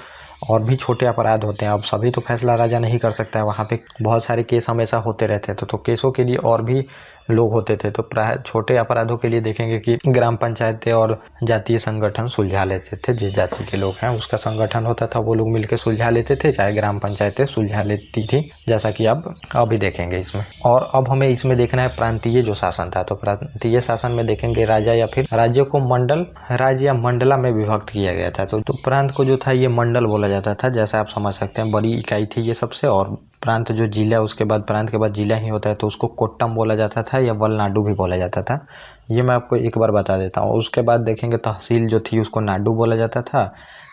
और भी छोटे अपराध होते हैं, अब सभी तो फैसला राजा नहीं कर सकता है, वहाँ पे बहुत सारे केस हमेशा होते रहते थे। तो केसों के लिए और भी लोग होते थे। तो प्राय छोटे अपराधों के लिए देखेंगे कि ग्राम पंचायतें और जातीय संगठन सुलझा लेते थे। जिस जाति के लोग हैं उसका संगठन होता था, वो लोग मिलकर सुलझा लेते थे, चाहे ग्राम पंचायतें सुलझा लेती थी, जैसा कि अब अभी देखेंगे इसमें। और अब हमें इसमें देखना है प्रांतीय जो शासन था। तो प्रांतीय शासन में देखेंगे राजा या फिर राज्यों को मंडल, राज्य या मंडला में विभक्त किया गया था। तो प्रांत को जो था ये मंडल बोला जाता था, जैसा आप समझ सकते हैं बड़ी इकाई थी ये सबसे। और प्रांत जो जिला, उसके बाद प्रांत के बाद जिला ही होता है, तो उसको कोट्टम बोला जाता था या वलनाडु भी बोला जाता था। ये मैं आपको एक बार बता देता हूँ। उसके बाद देखेंगे तहसील जो थी उसको नाडु बोला जाता था।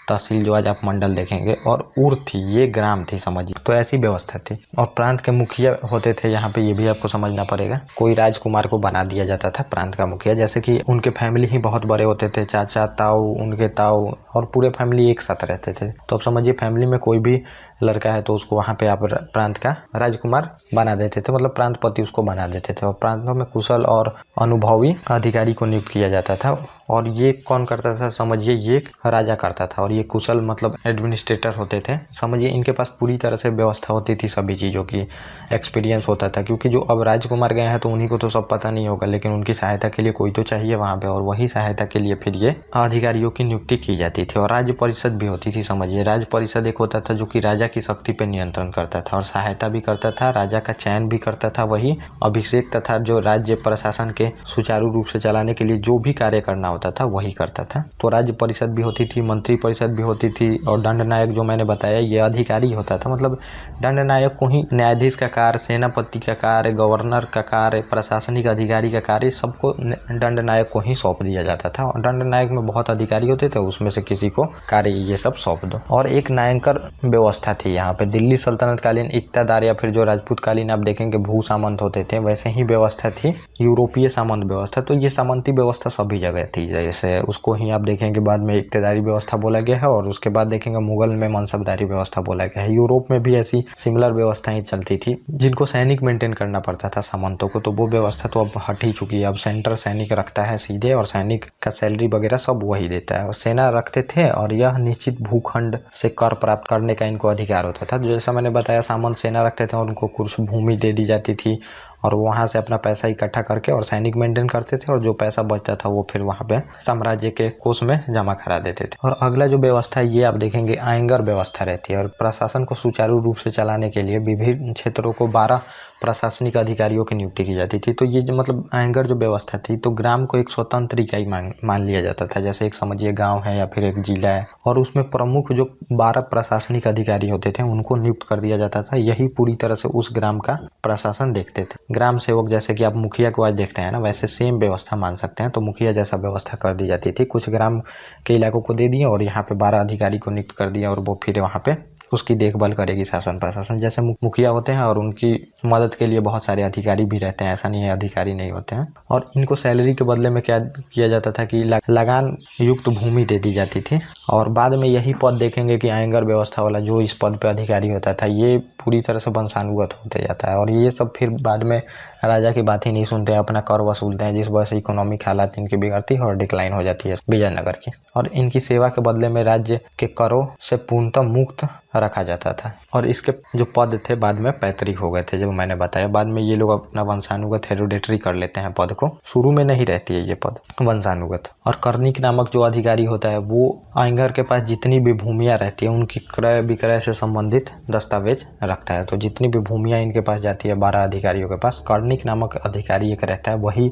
तहसील जो आज आप मंडल देखेंगे, और उर थी ये ग्राम थी, समझिए। तो ऐसी व्यवस्था थी। और प्रांत के मुखिया होते थे यहाँ पे, ये भी आपको समझना पड़ेगा। कोई राजकुमार को बना दिया जाता था प्रांत का मुखिया, जैसे कि उनके फैमिली ही बहुत बड़े होते थे, चाचा, ताऊ, उनके ताऊ, और पूरे फैमिली एक साथ रहते थे। तो अब समझिए फैमिली में कोई भी लड़का है तो उसको वहाँ पे आप प्रांत का राजकुमार बना देते थे, मतलब प्रांतपति उसको बना देते थे। और प्रांतों में कुशल और अनुभवी अधिकारी को नियुक्त किया जाता था। और ये कौन करता था, समझिए ये राजा करता था। और ये कुशल मतलब एडमिनिस्ट्रेटर होते थे, समझिए इनके पास पूरी तरह से व्यवस्था होती थी सभी चीज़ों की, एक्सपीरियंस होता था। क्योंकि जो अब राजकुमार गए हैं तो उन्हीं को तो सब पता नहीं होगा, लेकिन उनकी सहायता के लिए कोई तो चाहिए वहाँ पे, और वही सहायता के लिए फिर ये अधिकारियों की नियुक्ति की जाती थी। और राज्य परिषद भी होती थी, समझिए राज्य परिषद एक होता था जो कि राजा की शक्ति पर नियंत्रण करता था और सहायता भी करता था, राजा का चयन भी करता था, वही अभिषेक तथा जो राज्य प्रशासन के सुचारू रूप से चलाने के लिए जो भी कार्य करना होता था वही करता था। तो राज्य परिषद भी होती थी, मंत्री परिषद भी होती थी, और दंड नायक जो मैंने बताया ये अधिकारी होता था। मतलब दंड नायक को ही न्यायाधीश का कार्य, सेनापति का कार्य, गवर्नर का कार्य, प्रशासनिक अधिकारी का कार्य सबको दंड नायक को ही सौंप दिया जाता था। और दंड नायक में बहुत अधिकारी होते थे, उसमें से किसी को कार्य ये सब सौंप दो। और एक नायंकर व्यवस्था थी यहाँ पे। दिल्ली सल्तनत कालीन इक्तादार या फिर जो राजपूत कालीन आप देखेंगे भू सामंत होते थे, वैसे ही व्यवस्था थी यूरोपीय सामंत व्यवस्था। तो ये सामंती व्यवस्था सभी जगह थी, जैसे उसको ही आप देखेंगे बाद में इक्तेदारी व्यवस्था बोला गया है, और उसके बाद देखेंगे मुगल में मनसबदारी व्यवस्था बोला गया है। यूरोप में भी ऐसी सिमिलर व्यवस्थाएं चलती थी जिनको सैनिक मेंटेन करना पड़ता था सामंतों को। तो वो व्यवस्था तो अब हट ही चुकी है। अब सेंटर सैनिक रखता है सीधे, और सैनिक का सैलरी वगैरह सब वही देता है। और सेना रखते थे, और यह निश्चित भूखंड से कर प्राप्त करने का इनको अधिकार होता था। जैसा मैंने बताया सामंत सेना रखते थे और उनको कुछ भूमि दे दी जाती थी, और वहाँ से अपना पैसा इकट्ठा करके और सैनिक मेंटेन करते थे, और जो पैसा बचता था वो फिर वहाँ पे साम्राज्य के कोष में जमा करा देते थे। और अगला जो व्यवस्था है ये आप देखेंगे आयंगर व्यवस्था रहती है। और प्रशासन को सुचारू रूप से चलाने के लिए विभिन्न क्षेत्रों को 12 प्रशासनिक अधिकारियों की नियुक्ति की जाती थी। तो ये जो मतलब आयंगर जो व्यवस्था थी, तो ग्राम को एक स्वतंत्र इकाई मान लिया जाता था, जैसे एक समझिए गांव है या फिर एक जिला है, और उसमें प्रमुख जो 12 प्रशासनिक अधिकारी होते थे उनको नियुक्त कर दिया जाता था। यही पूरी तरह से उस ग्राम का प्रशासन देखते थे। ग्राम सेवक, जैसे कि आप मुखिया को आज देखते हैं ना, वैसे सेम व्यवस्था मान सकते हैं। तो मुखिया जैसा व्यवस्था कर दी जाती थी, कुछ ग्राम के इलाकों को दे दिए और यहाँ पे 12 अधिकारी को नियुक्त कर दिया, और वो फिर वहाँ पे उसकी देखभाल करेगी शासन प्रशासन। जैसे मुखिया होते हैं और उनकी मदद के लिए बहुत सारे अधिकारी भी रहते हैं, ऐसा नहीं है अधिकारी नहीं होते हैं। और इनको सैलरी के बदले में क्या किया जाता था कि लगान युक्त भूमि दे दी जाती थी। और बाद में यही पद देखेंगे कि आयंगर व्यवस्था वाला जो इस पद पे अधिकारी होता था ये पूरी तरह से वंशानुगत होते जाता है, और ये सब फिर बाद में राजा की बात ही नहीं सुनते, अपना कर वसूलते हैं, जिस वजह से इकोनॉमिक हालात इनकी बिगड़ती है और डिक्लाइन हो जाती है विजयनगर की। और इनकी सेवा के बदले में राज्य के करों से पूर्णतः मुक्त रखा जाता था। और इसके जो पद थे बाद में पैतृक हो गए थे, जब मैंने बताया। बाद में ये लोग अपना वंशानुगत हेरिडेटरी कर लेते हैं पद को, शुरू में नहीं रहती है ये पद वंशानुगत। और कर्णिक नामक जो अधिकारी होता है वो आयंगर के पास जितनी भी भूमियाँ रहती है उनकी क्रय विक्रय से संबंधित दस्तावेज रखता है। तो जितनी भी भूमियाँ इनके पास जाती है 12 अधिकारियों के पास, कर्णिक नामक अधिकारी एक रहता है, वही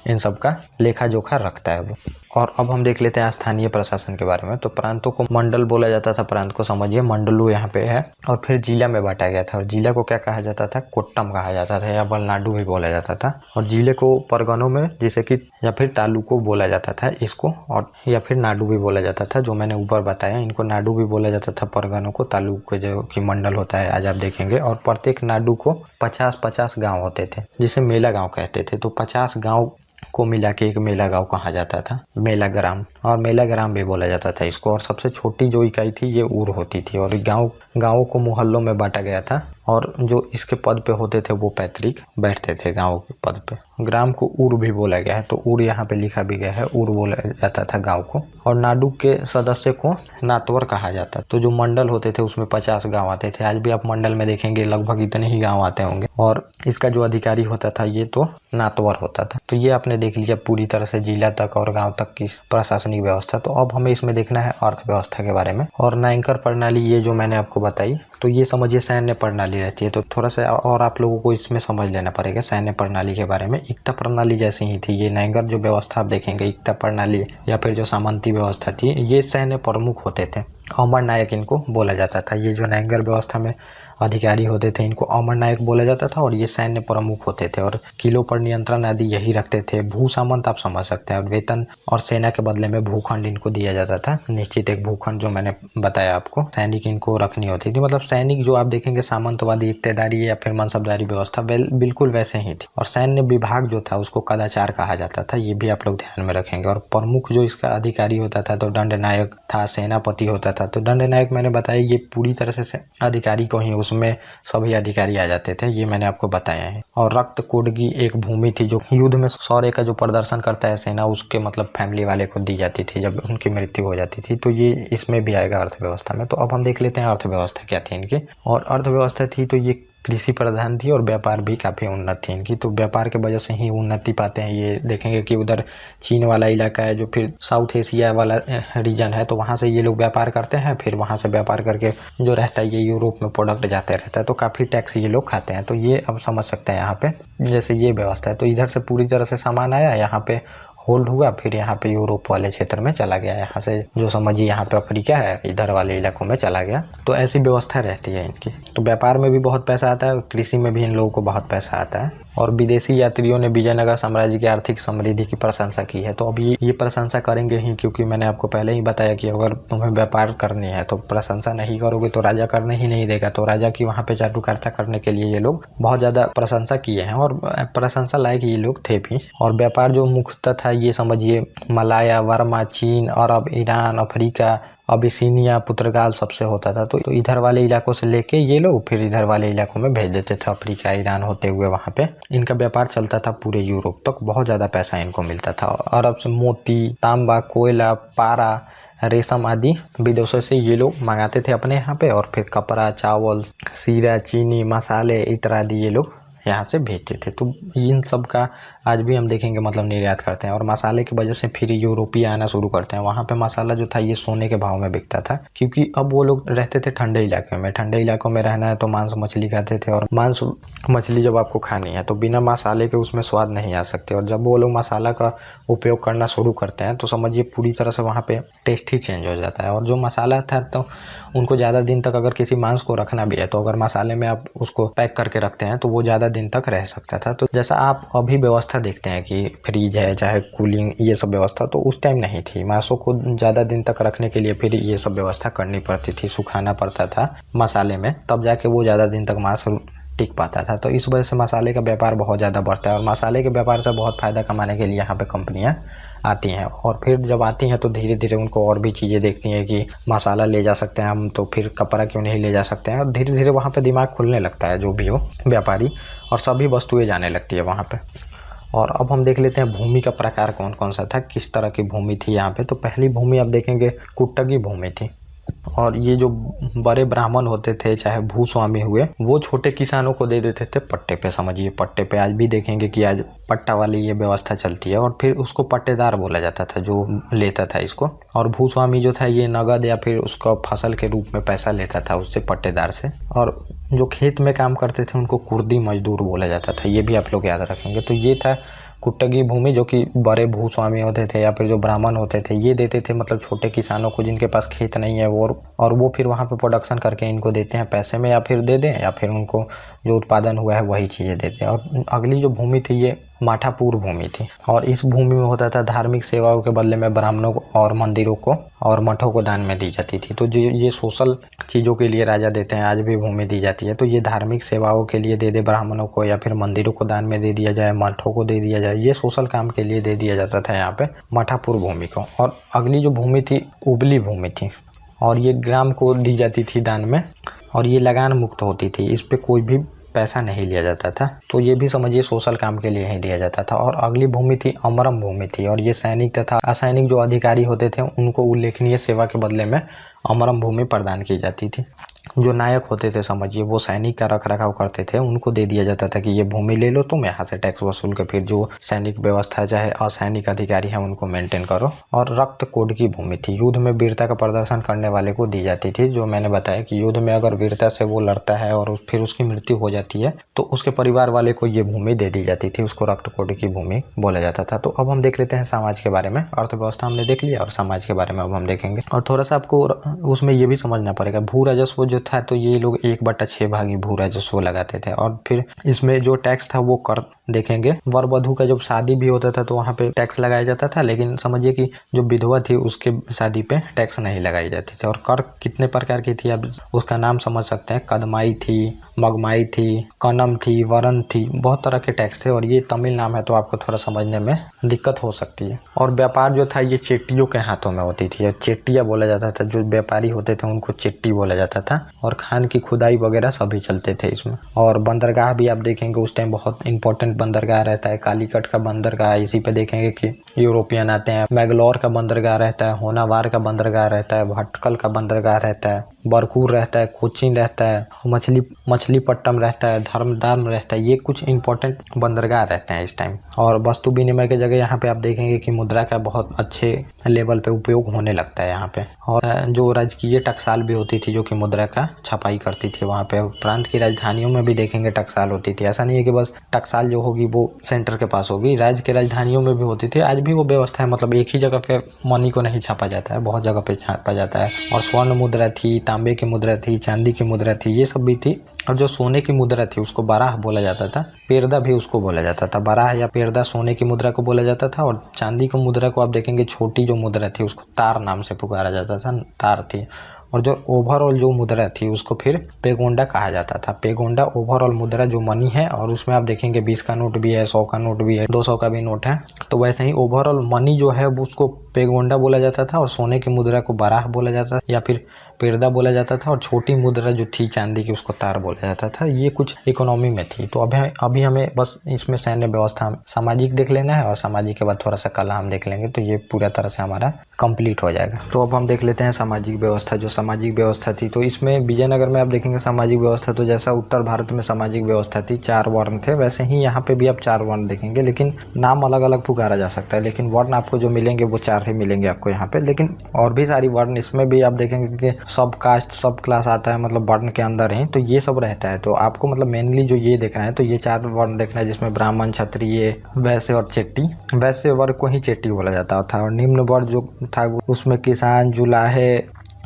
इन सब का लेखा जोखा रखता है वो। और अब हम देख लेते हैं स्थानीय प्रशासन के बारे में। तो प्रांतों को मंडल बोला जाता था, प्रांत को समझिए मंडलू यहाँ पे है। और फिर जिला में बांटा गया था, और जिला को क्या कहा जाता था, कोट्टम कहा जाता था, या वलनाडु भी बोला जाता था। और जिले को परगनों में जैसे कि या फिर तालुकों बोला जाता था इसको, और या फिर नाडु भी बोला जाता था, जो मैंने ऊपर बताया। इनको नाडु भी बोला जाता था, परगनों को तालुक को जो कि मंडल होता है आज आप देखेंगे। और प्रत्येक नाडु को 50-50 गाँव होते थे, जिसे मेला गाँव कहते थे। तो 50 गाँव को मिला के एक मेला गांव कहा जाता था, मेला ग्राम, और मेला ग्राम भी बोला जाता था इसको। और सबसे छोटी जो इकाई थी ये उर होती थी। और गाँवों को मोहल्लों में बांटा गया था, और जो इसके पद पे होते थे वो पैतृक बैठते थे गाँव के पद पे। ग्राम को उर भी बोला गया है, तो उर यहाँ पे लिखा भी गया है, उर बोला जाता था गाँव को। और नाडु के सदस्य को नातवर कहा जाता। तो जो मंडल होते थे उसमें 50 गाँव आते थे। आज भी आप मंडल में देखेंगे लगभग इतने ही गाँव आते होंगे। और इसका जो अधिकारी होता था ये तो नातवर होता था। तो ये आपने देख लिया पूरी तरह से जिला तक और गाँव तक की प्रशासनिक व्यवस्था। तो अब हमें इसमें देखना है अर्थव्यवस्था के बारे में। और नायंकर प्रणाली ये जो मैंने आपको बताई तो ये समझिए सैन्य प्रणाली रहती है। तो थोड़ा सा और आप लोगों को इसमें समझ लेना पड़ेगा सैन्य प्रणाली के बारे में। एकता प्रणाली जैसी ही थी ये नायंगर जो व्यवस्था आप देखेंगे, एकता प्रणाली या फिर जो सामंती व्यवस्था थी, ये सैन्य प्रमुख होते थे, अमर नायक इनको बोला जाता था। ये जो नायंगर व्यवस्था में अधिकारी होते थे इनको अमर नायक बोला जाता था और ये सैन्य प्रमुख होते थे और किलों पर नियंत्रण आदि यही रखते थे। भू सामंत आप समझ सकते हैं, और वेतन और सेना के बदले में भूखंड इनको दिया जाता था, निश्चित एक भूखंड जो मैंने बताया आपको। सैनिक इनको रखनी होती थी, मतलब सैनिक जो आप देखेंगे सामंतवादी इक्तेदारी या फिर मनसबदारी व्यवस्था बिल्कुल वैसे ही थी। और सैन्य विभाग जो था उसको कदाचार कहा जाता था, ये भी आप लोग ध्यान में रखेंगे। और प्रमुख जो इसका अधिकारी होता था तो दंड नायक था, सेनापति होता था। तो दंड नायक मैंने बताया ये पूरी तरह से अधिकारी को ही, उसमें सभी अधिकारी आ जाते थे, ये मैंने आपको बताया है। और रक्त कोड की एक भूमि थी जो युद्ध में शौर्य का जो प्रदर्शन करता है सेना, उसके मतलब फैमिली वाले को दी जाती थी जब उनकी मृत्यु हो जाती थी। तो ये इसमें भी आएगा अर्थव्यवस्था में। तो अब हम देख लेते हैं अर्थव्यवस्था क्या थी इनकी। और अर्थव्यवस्था थी तो ये कृषि प्रधान थी और व्यापार भी काफ़ी उन्नत थी इनकी। तो व्यापार के वजह से ही उन्नति पाते हैं। ये देखेंगे कि उधर चीन वाला इलाका है जो फिर साउथ एशिया वाला रीजन है, तो वहाँ से ये लोग व्यापार करते हैं, फिर वहाँ से व्यापार करके जो रहता है ये यूरोप में प्रोडक्ट जाते रहता है, तो काफ़ी टैक्स ये लोग खाते हैं। तो ये अब समझ सकते हैं यहाँ पे जैसे ये व्यवस्था है। तो इधर से पूरी तरह से सामान आया, यहाँ पे होल्ड हुआ, फिर यहाँ पे यूरोप वाले क्षेत्र में चला गया, यहाँ से जो समझिए यहाँ पे अफ्रीका है इधर वाले इलाकों में चला गया। तो ऐसी व्यवस्था रहती है इनकी। तो व्यापार में भी बहुत पैसा आता है, कृषि में भी इन लोगों को बहुत पैसा आता है। और विदेशी यात्रियों ने विजयनगर साम्राज्य की आर्थिक समृद्धि की प्रशंसा की है। तो अब ये प्रशंसा करेंगे ही, क्योंकि मैंने आपको पहले ही बताया कि अगर तुम्हें व्यापार करनी है तो प्रशंसा नहीं करोगे तो राजा करने ही नहीं देगा। तो राजा की वहाँ पे चाटुकारिता करने के लिए ये लोग बहुत ज़्यादा प्रशंसा किए हैं और प्रशंसा लायक ये लोग थे भी। और व्यापार जो मुख्यतः था ये समझिए मलाया, वर्मा, चीन, अरब, ईरान, अफ्रीका, अबिसिनिया, पुर्तगाल सबसे होता था। तो इधर वाले इलाकों से लेके ये लोग फिर इधर वाले इलाकों में भेज देते थे, अफ्रीका, ईरान होते हुए वहाँ पे इनका व्यापार चलता था पूरे यूरोप तक। बहुत ज़्यादा पैसा इनको मिलता था। अरब से मोती, तांबा, कोयला, पारा, रेशम आदि विदेशों से ये लोग मंगाते थे अपने यहाँ पे। और फिर कपड़ा, चावल, सीरा, चीनी, मसाले इत्यादि ये लोग यहाँ से भेजते थे। तो इन सब का आज भी हम देखेंगे मतलब निर्यात करते हैं। और मसाले की वजह से फिर यूरोपीय आना शुरू करते हैं। वहाँ पे मसाला जो था ये सोने के भाव में बिकता था, क्योंकि अब वो लोग रहते थे ठंडे इलाके में। ठंडे इलाकों में रहना है तो मांस मछली खाते थे, और मांस मछली जब आपको खानी है तो बिना मसाले के उसमें स्वाद नहीं आ सकते। और जब वो लोग मसाला का उपयोग करना शुरू करते हैं तो समझिए पूरी तरह से वहाँ पे टेस्ट ही चेंज हो जाता है। और जो मसाला था तो उनको ज़्यादा दिन तक अगर किसी मांस को रखना भी है तो अगर मसाले में आप उसको पैक करके रखते हैं तो वो ज़्यादा दिन तक रह सकता था। तो जैसा आप अभी व्यवस्था देखते हैं कि फ्रीज है, चाहे कूलिंग, ये सब व्यवस्था तो उस टाइम नहीं थी। मांसों को ज़्यादा दिन तक रखने के लिए फिर ये सब व्यवस्था करनी पड़ती थी, सुखाना पड़ता था मसाले में, तब जाके वो ज़्यादा दिन तक मांस टिक पाता था। तो इस वजह से मसाले का व्यापार बहुत ज़्यादा बढ़ता है। और मसाले के व्यापार से बहुत फ़ायदा कमाने के लिए यहाँ पे कंपनियाँ आती हैं। और फिर जब आती हैं तो धीरे धीरे उनको और भी चीज़ें देखती हैं कि मसाला ले जा सकते हैं हम, तो फिर कपड़ा क्यों नहीं ले जा सकते हैं। और धीरे धीरे वहाँ पे दिमाग खुलने लगता है जो भी हो व्यापारी, और सभी वस्तुएं जाने लगती है वहाँ पे। और अब हम देख लेते हैं भूमि का प्रकार कौन कौन सा था, किस तरह की भूमि थी यहाँ पे। तो पहली भूमि आप देखेंगे कुट्टगी भूमि थी। और ये जो बड़े ब्राह्मण होते थे, चाहे भूस्वामी हुए, वो छोटे किसानों को दे देते थे पट्टे पे। समझिए पट्टे पे आज भी देखेंगे कि आज पट्टा वाली ये व्यवस्था चलती है। और फिर उसको पट्टेदार बोला जाता था जो लेता था इसको। और भूस्वामी जो था ये नगद या फिर उसका फसल के रूप में पैसा लेता था उससे, पट्टेदार से। और जो खेत में काम करते थे उनको कुर्दी मजदूर बोला जाता था, ये भी आप लोग याद रखेंगे। तो ये था कुट्टगी भूमि, जो कि बड़े भूस्वामी होते थे या फिर जो ब्राह्मण होते थे ये देते थे, मतलब छोटे किसानों को जिनके पास खेत नहीं है वो, और वो फिर वहाँ पे प्रोडक्शन करके इनको देते हैं पैसे में, या फिर दे दें या फिर उनको जो उत्पादन हुआ है वही चीज़ें देते हैं। और अगली जो भूमि थी ये माठापुर भूमि थी। और इस भूमि में होता था धार्मिक सेवाओं के बदले में ब्राह्मणों को और मंदिरों को और मठों को दान में दी जाती थी। तो जो ये सोशल चीज़ों के लिए राजा देते हैं, आज भी भूमि दी जाती है। तो ये धार्मिक सेवाओं के लिए दे दे ब्राह्मणों को, या फिर मंदिरों को दान में दे दिया जाए, मठों को दे दिया जाए, ये सोशल काम के लिए दे दिया जाता था यहाँ पे माठापुर भूमि को। और अगली जो भूमि थी उबली भूमि थी, और ये ग्राम को दी जाती थी दान में, और ये लगान मुक्त होती थी, इस पर कोई भी पैसा नहीं लिया जाता था। तो ये भी समझिए सोशल काम के लिए ही दिया जाता था। और अगली भूमि थी अमरम भूमि थी, और ये सैनिक तथा असैनिक जो अधिकारी होते थे उनको उल्लेखनीय सेवा के बदले में अमरम भूमि प्रदान की जाती थी। जो नायक होते थे समझिए, वो सैनिक का रख रखाव करते थे, उनको दे दिया जाता था कि ये भूमि ले लो तुम, यहाँ से टैक्स वसूल के फिर जो सैनिक व्यवस्था चाहे असैनिक अधिकारी हैं उनको मेंटेन करो। और रक्त कोड की भूमि थी, युद्ध में वीरता का प्रदर्शन करने वाले को दी जाती थी। जो मैंने बताया कि युद्ध में अगर वीरता से वो लड़ता है और फिर उसकी मृत्यु हो जाती है तो उसके परिवार वाले को ये भूमि दे दी जाती थी, उसको रक्त कोड की भूमि बोला जाता था। तो अब हम देख लेते हैं समाज के बारे में। अर्थव्यवस्था हमने देख लिया और समाज के बारे में अब हम देखेंगे। और थोड़ा सा आपको उसमें ये भी समझना पड़ेगा, भू राजस्व जो था तो ये लोग 1/6 भागी भू राजस्व लगाते थे। और फिर इसमें जो टैक्स था वो कर देखेंगे। वर वधू का जब शादी भी होता था तो वहाँ पे टैक्स लगाया जाता था, लेकिन समझिए कि जो विधवा थी उसके शादी पे टैक्स नहीं लगाई जाती थी। और कर कितने प्रकार की थी, आप उसका नाम समझ सकते हैं। कदमाई थी, मगमाई थी, कनम थी, वरन थी, बहुत तरह के टैक्स थे। और ये तमिल नाम है तो आपको थोड़ा समझने में दिक्कत हो सकती है। और व्यापार जो था ये चेट्टियों के हाथों में होती थी, चेट्टिया बोला जाता था। जो व्यापारी होते थे उनको चिट्टी बोला जाता था। और खान की खुदाई वगैरह सभी चलते थे इसमें। और बंदरगाह भी आप देखेंगे उस टाइम बहुत इंपॉर्टेंट बंदरगाह रहता है। कालीकट का बंदरगाह, इसी पे देखेंगे कि यूरोपियन आते हैं। मैगलोर का बंदरगाह रहता है, होनावार का बंदरगाह रहता है, भटकल का बंदरगाह रहता है, बरकूर रहता है, कोचीन रहता है, मछलीपट्टम रहता है, धर्मदाम रहता है। ये कुछ इंपॉर्टेंट बंदरगाह रहते हैं इस टाइम। और वस्तु विनिमय की जगह यहाँ पे आप देखेंगे कि मुद्रा का बहुत अच्छे लेवल पे उपयोग होने लगता है यहाँ पे। और जो राजकीय टकसाल भी होती थी जो कि मुद्रा का छपाई करती थी वहाँ पे। प्रांत की राजधानियों में भी देखेंगे टकसाल होती थी। ऐसा नहीं है कि बस टकसाल जो होगी वो सेंटर के पास होगी, राज्य के राजधानियों में भी होती थी। आज भी वो व्यवस्था है, मतलब एक ही जगह पे मनी को नहीं छापा जाता है, बहुत जगह पे छापा जाता है। और स्वर्ण मुद्रा थी, तांबे की मुद्रा थी, चांदी की मुद्रा थी, ये सब भी थी। और जो सोने की मुद्रा थी उसको बाराह बोला जाता था, पेरदा भी उसको बोला जाता था। बाराह या पेरदा सोने की मुद्रा को बोला जाता था। और चांदी की मुद्रा को आप देखेंगे छोटी जो मुद्रा थी उसको तार नाम से पुकारा जाता था, तार थी। और जो ओवरऑल जो मुद्रा थी उसको फिर पेगोंडा कहा जाता था। पेगोंडा ओवरऑल मुद्रा जो मनी है, और उसमें आप देखेंगे 20 का नोट भी है, 100 का नोट भी है, 200 का भी नोट है। तो वैसे ही ओवरऑल मनी जो है वो उसको पेगोंडा बोला जाता था। और सोने की मुद्रा को बाराह बोला जाता था या फिर पेरदा बोला जाता था। और छोटी मुद्रा जो थी चांदी की उसको तार बोला जाता था। ये कुछ इकोनॉमी में थी। तो अभी हमें बस इसमें सैन्य व्यवस्था सामाजिक देख लेना है, और सामाजिक के बाद थोड़ा सा कला हम देख लेंगे, तो ये पूरा तरह से हमारा कंप्लीट हो जाएगा। तो अब हम देख लेते हैं सामाजिक व्यवस्था। जो सामाजिक व्यवस्था थी तो इसमें विजयनगर में आप देखेंगे सामाजिक व्यवस्था, तो जैसा उत्तर भारत में सामाजिक व्यवस्था थी 4 वर्ण थे, वैसे ही यहाँ पे भी आप 4 वर्ण देखेंगे, लेकिन नाम अलग अलग पुकारा जा सकता है। लेकिन वर्ण आपको जो मिलेंगे वो 4 ही मिलेंगे आपको यहाँ पे। लेकिन और भी सारी वर्ण इसमें भी आप देखेंगे कि सब कास्ट सब क्लास आता है, मतलब वर्ण के अंदर ही तो ये सब रहता है। तो आपको मतलब मेनली जो ये देखना है तो ये 4 वर्ण देखना है, जिसमें ब्राह्मण, क्षत्रिय, वैश्य और चेट्टी। वैश्य वर्ग को ही चेट्टी बोला जाता था। और निम्न वर्ग जो था उसमें किसान, जुलाहे,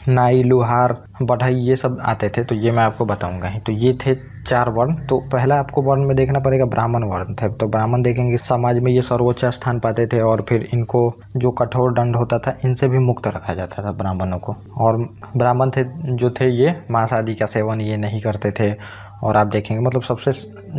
नाई, लुहार, बढ़ई ये सब आते थे। तो ये मैं आपको बताऊंगा ही। तो ये थे 4 वर्ण। तो पहला आपको वर्ण में देखना पड़ेगा ब्राह्मण वर्ण थे। तो ब्राह्मण देखेंगे समाज में ये सर्वोच्च स्थान पाते थे, और फिर इनको जो कठोर दंड होता था इनसे भी मुक्त रखा जाता था ब्राह्मणों को। और ब्राह्मण थे जो थे ये मांस आदि का सेवन ये नहीं करते थे। और आप देखेंगे मतलब सबसे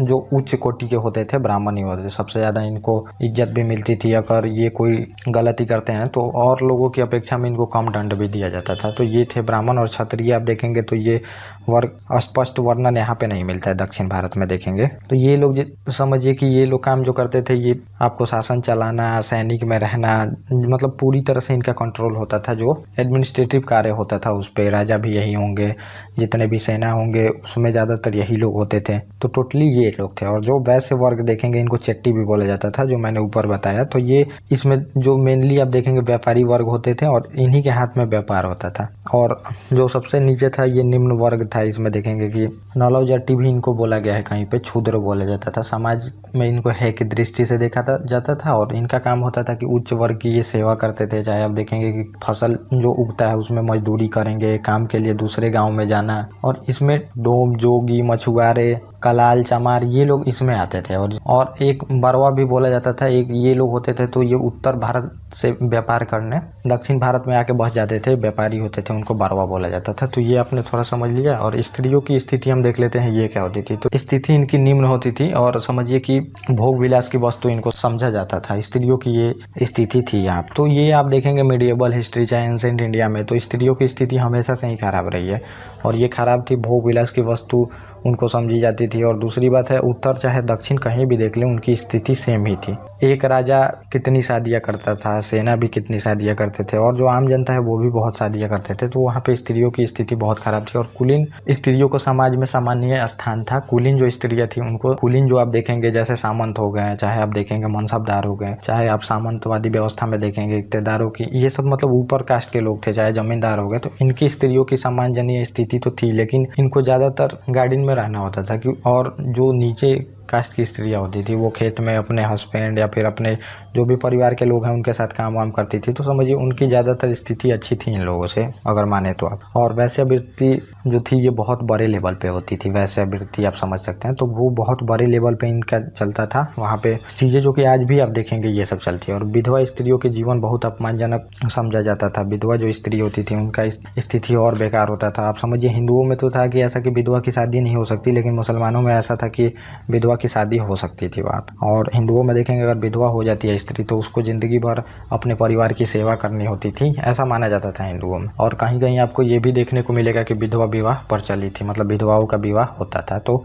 जो उच्च कोटि के होते थे ब्राह्मण ही होते थे, सबसे ज़्यादा इनको इज्जत भी मिलती थी। अगर ये कोई गलती करते हैं तो और लोगों की अपेक्षा में इनको कम दंड भी दिया जाता था। तो ये थे ब्राह्मण। और क्षत्रिय आप देखेंगे तो ये वर्ग स्पष्ट वर्णन यहाँ पे नहीं मिलता है, दक्षिण भारत में देखेंगे। तो ये लोग समझिए कि ये लोग काम जो करते थे ये आपको शासन चलाना, सैनिक में रहना, मतलब पूरी तरह से इनका कंट्रोल होता था। जो एडमिनिस्ट्रेटिव कार्य होता था उस पर राजा भी यही होंगे, जितने भी सेना होंगे उसमें ज़्यादातर यही लोग होते थे। तो टोटली ये लोग थे। और जो वैश्य वर्ग देखेंगे इनको चेट्टी भी बोला जाता था, जो मैंने ऊपर बताया। तो ये इसमें जो मेनली आप देखेंगे व्यापारी वर्ग होते थे, और इन्हीं के हाथ में व्यापार होता था। और जो सबसे नीचे था ये निम्न वर्ग था। इसमें देखेंगे कि नलव जट्टी भी इनको बोला गया है, कहीं पे क्षूद्र बोला जाता था। समाज में इनको है की दृष्टि से देखा जाता था। और इनका काम होता था कि उच्च वर्ग की ये सेवा करते थे। चाहे आप देखेंगे कि फसल जो उगता है उसमें मजदूरी करेंगे, काम के लिए दूसरे गाँव में जाना। और इसमें डोम, जोगी, मछुआरे, कलाल, चमार ये लोग इसमें आते थे। और एक बरवा भी बोला जाता था, एक ये लोग होते थे। तो ये उत्तर भारत से व्यापार करने दक्षिण भारत में आके बस जाते थे, व्यापारी होते थे, उनको बरवा बोला जाता था। तो ये आपने थोड़ा समझ लिया। और स्त्रियों की स्थिति हम देख लेते हैं ये क्या होती थी। तो स्थिति इनकी निम्न होती थी, और समझिए कि भोग विलास की वस्तु इनको समझा जाता था। स्त्रियों की ये स्थिति थी यहाँ। तो ये आप देखेंगे मीडिएबल हिस्ट्री चाहे एंसेंट इंडिया में, तो स्त्रियों की स्थिति हमेशा से ही खराब रही है। और ये खराब थी, भोग विलास की वस्तु उनको समझी जाती थी। और दूसरी बात है, उत्तर चाहे दक्षिण कहीं भी देख लें, उनकी स्थिति सेम ही थी। एक राजा कितनी शादियाँ करता था, सेना भी कितनी शादियाँ करते थे, और जो आम जनता है वो भी बहुत शादियाँ करते थे। तो वहाँ पे स्त्रियों की स्थिति बहुत खराब थी। और कुलीन स्त्रियों को समाज में सामान्य स्थान था। कुलीन जो स्त्रियाँ थी उनको, कुलीन जो आप देखेंगे जैसे सामंत हो गए, चाहे आप देखेंगे मनसबदार हो गए, चाहे आप सामंतवादी व्यवस्था में देखेंगे इक़्तेदारों की, ये सब मतलब ऊपर कास्ट के लोग थे, चाहे जमींदार हो गए, तो इनकी स्त्रियों की सामान्य स्थिति तो थी, लेकिन इनको ज़्यादातर गार्डन में रहना होता था। और जो नीचे कास्ट की स्त्रियाँ होती थी वो खेत में अपने हस्बैंड या फिर अपने जो भी परिवार के लोग हैं उनके साथ काम वाम करती थी। तो समझिए उनकी ज़्यादातर स्थिति अच्छी थी इन लोगों से, अगर माने तो आप। और वैश्यावृत्ति जो थी ये बहुत बड़े लेवल पे होती थी। वैश्यावृत्ति आप समझ सकते हैं, तो वो बहुत बड़े लेवल पे इनका चलता था वहाँ पे चीज़ें, जो कि आज भी आप देखेंगे ये सब चलती है। और विधवा स्त्रियों के जीवन बहुत अपमानजनक समझा जाता था। विधवा जो स्त्री होती थी उनका स्थिति और बेकार होता था। आप समझिए हिंदुओं में तो था कि ऐसा कि विधवा की शादी नहीं हो सकती, लेकिन मुसलमानों में ऐसा था कि विधवा की शादी हो सकती थी वहाँ पे। और हिंदुओं में देखेंगे अगर विधवा हो जाती है स्त्री तो उसको ज़िंदगी भर अपने परिवार की सेवा करनी होती थी, ऐसा माना जाता था हिंदुओं में। और कहीं कहीं आपको ये भी देखने को मिलेगा कि विधवा विवाह प्रचलित थी, मतलब विधवाओं का विवाह होता था। तो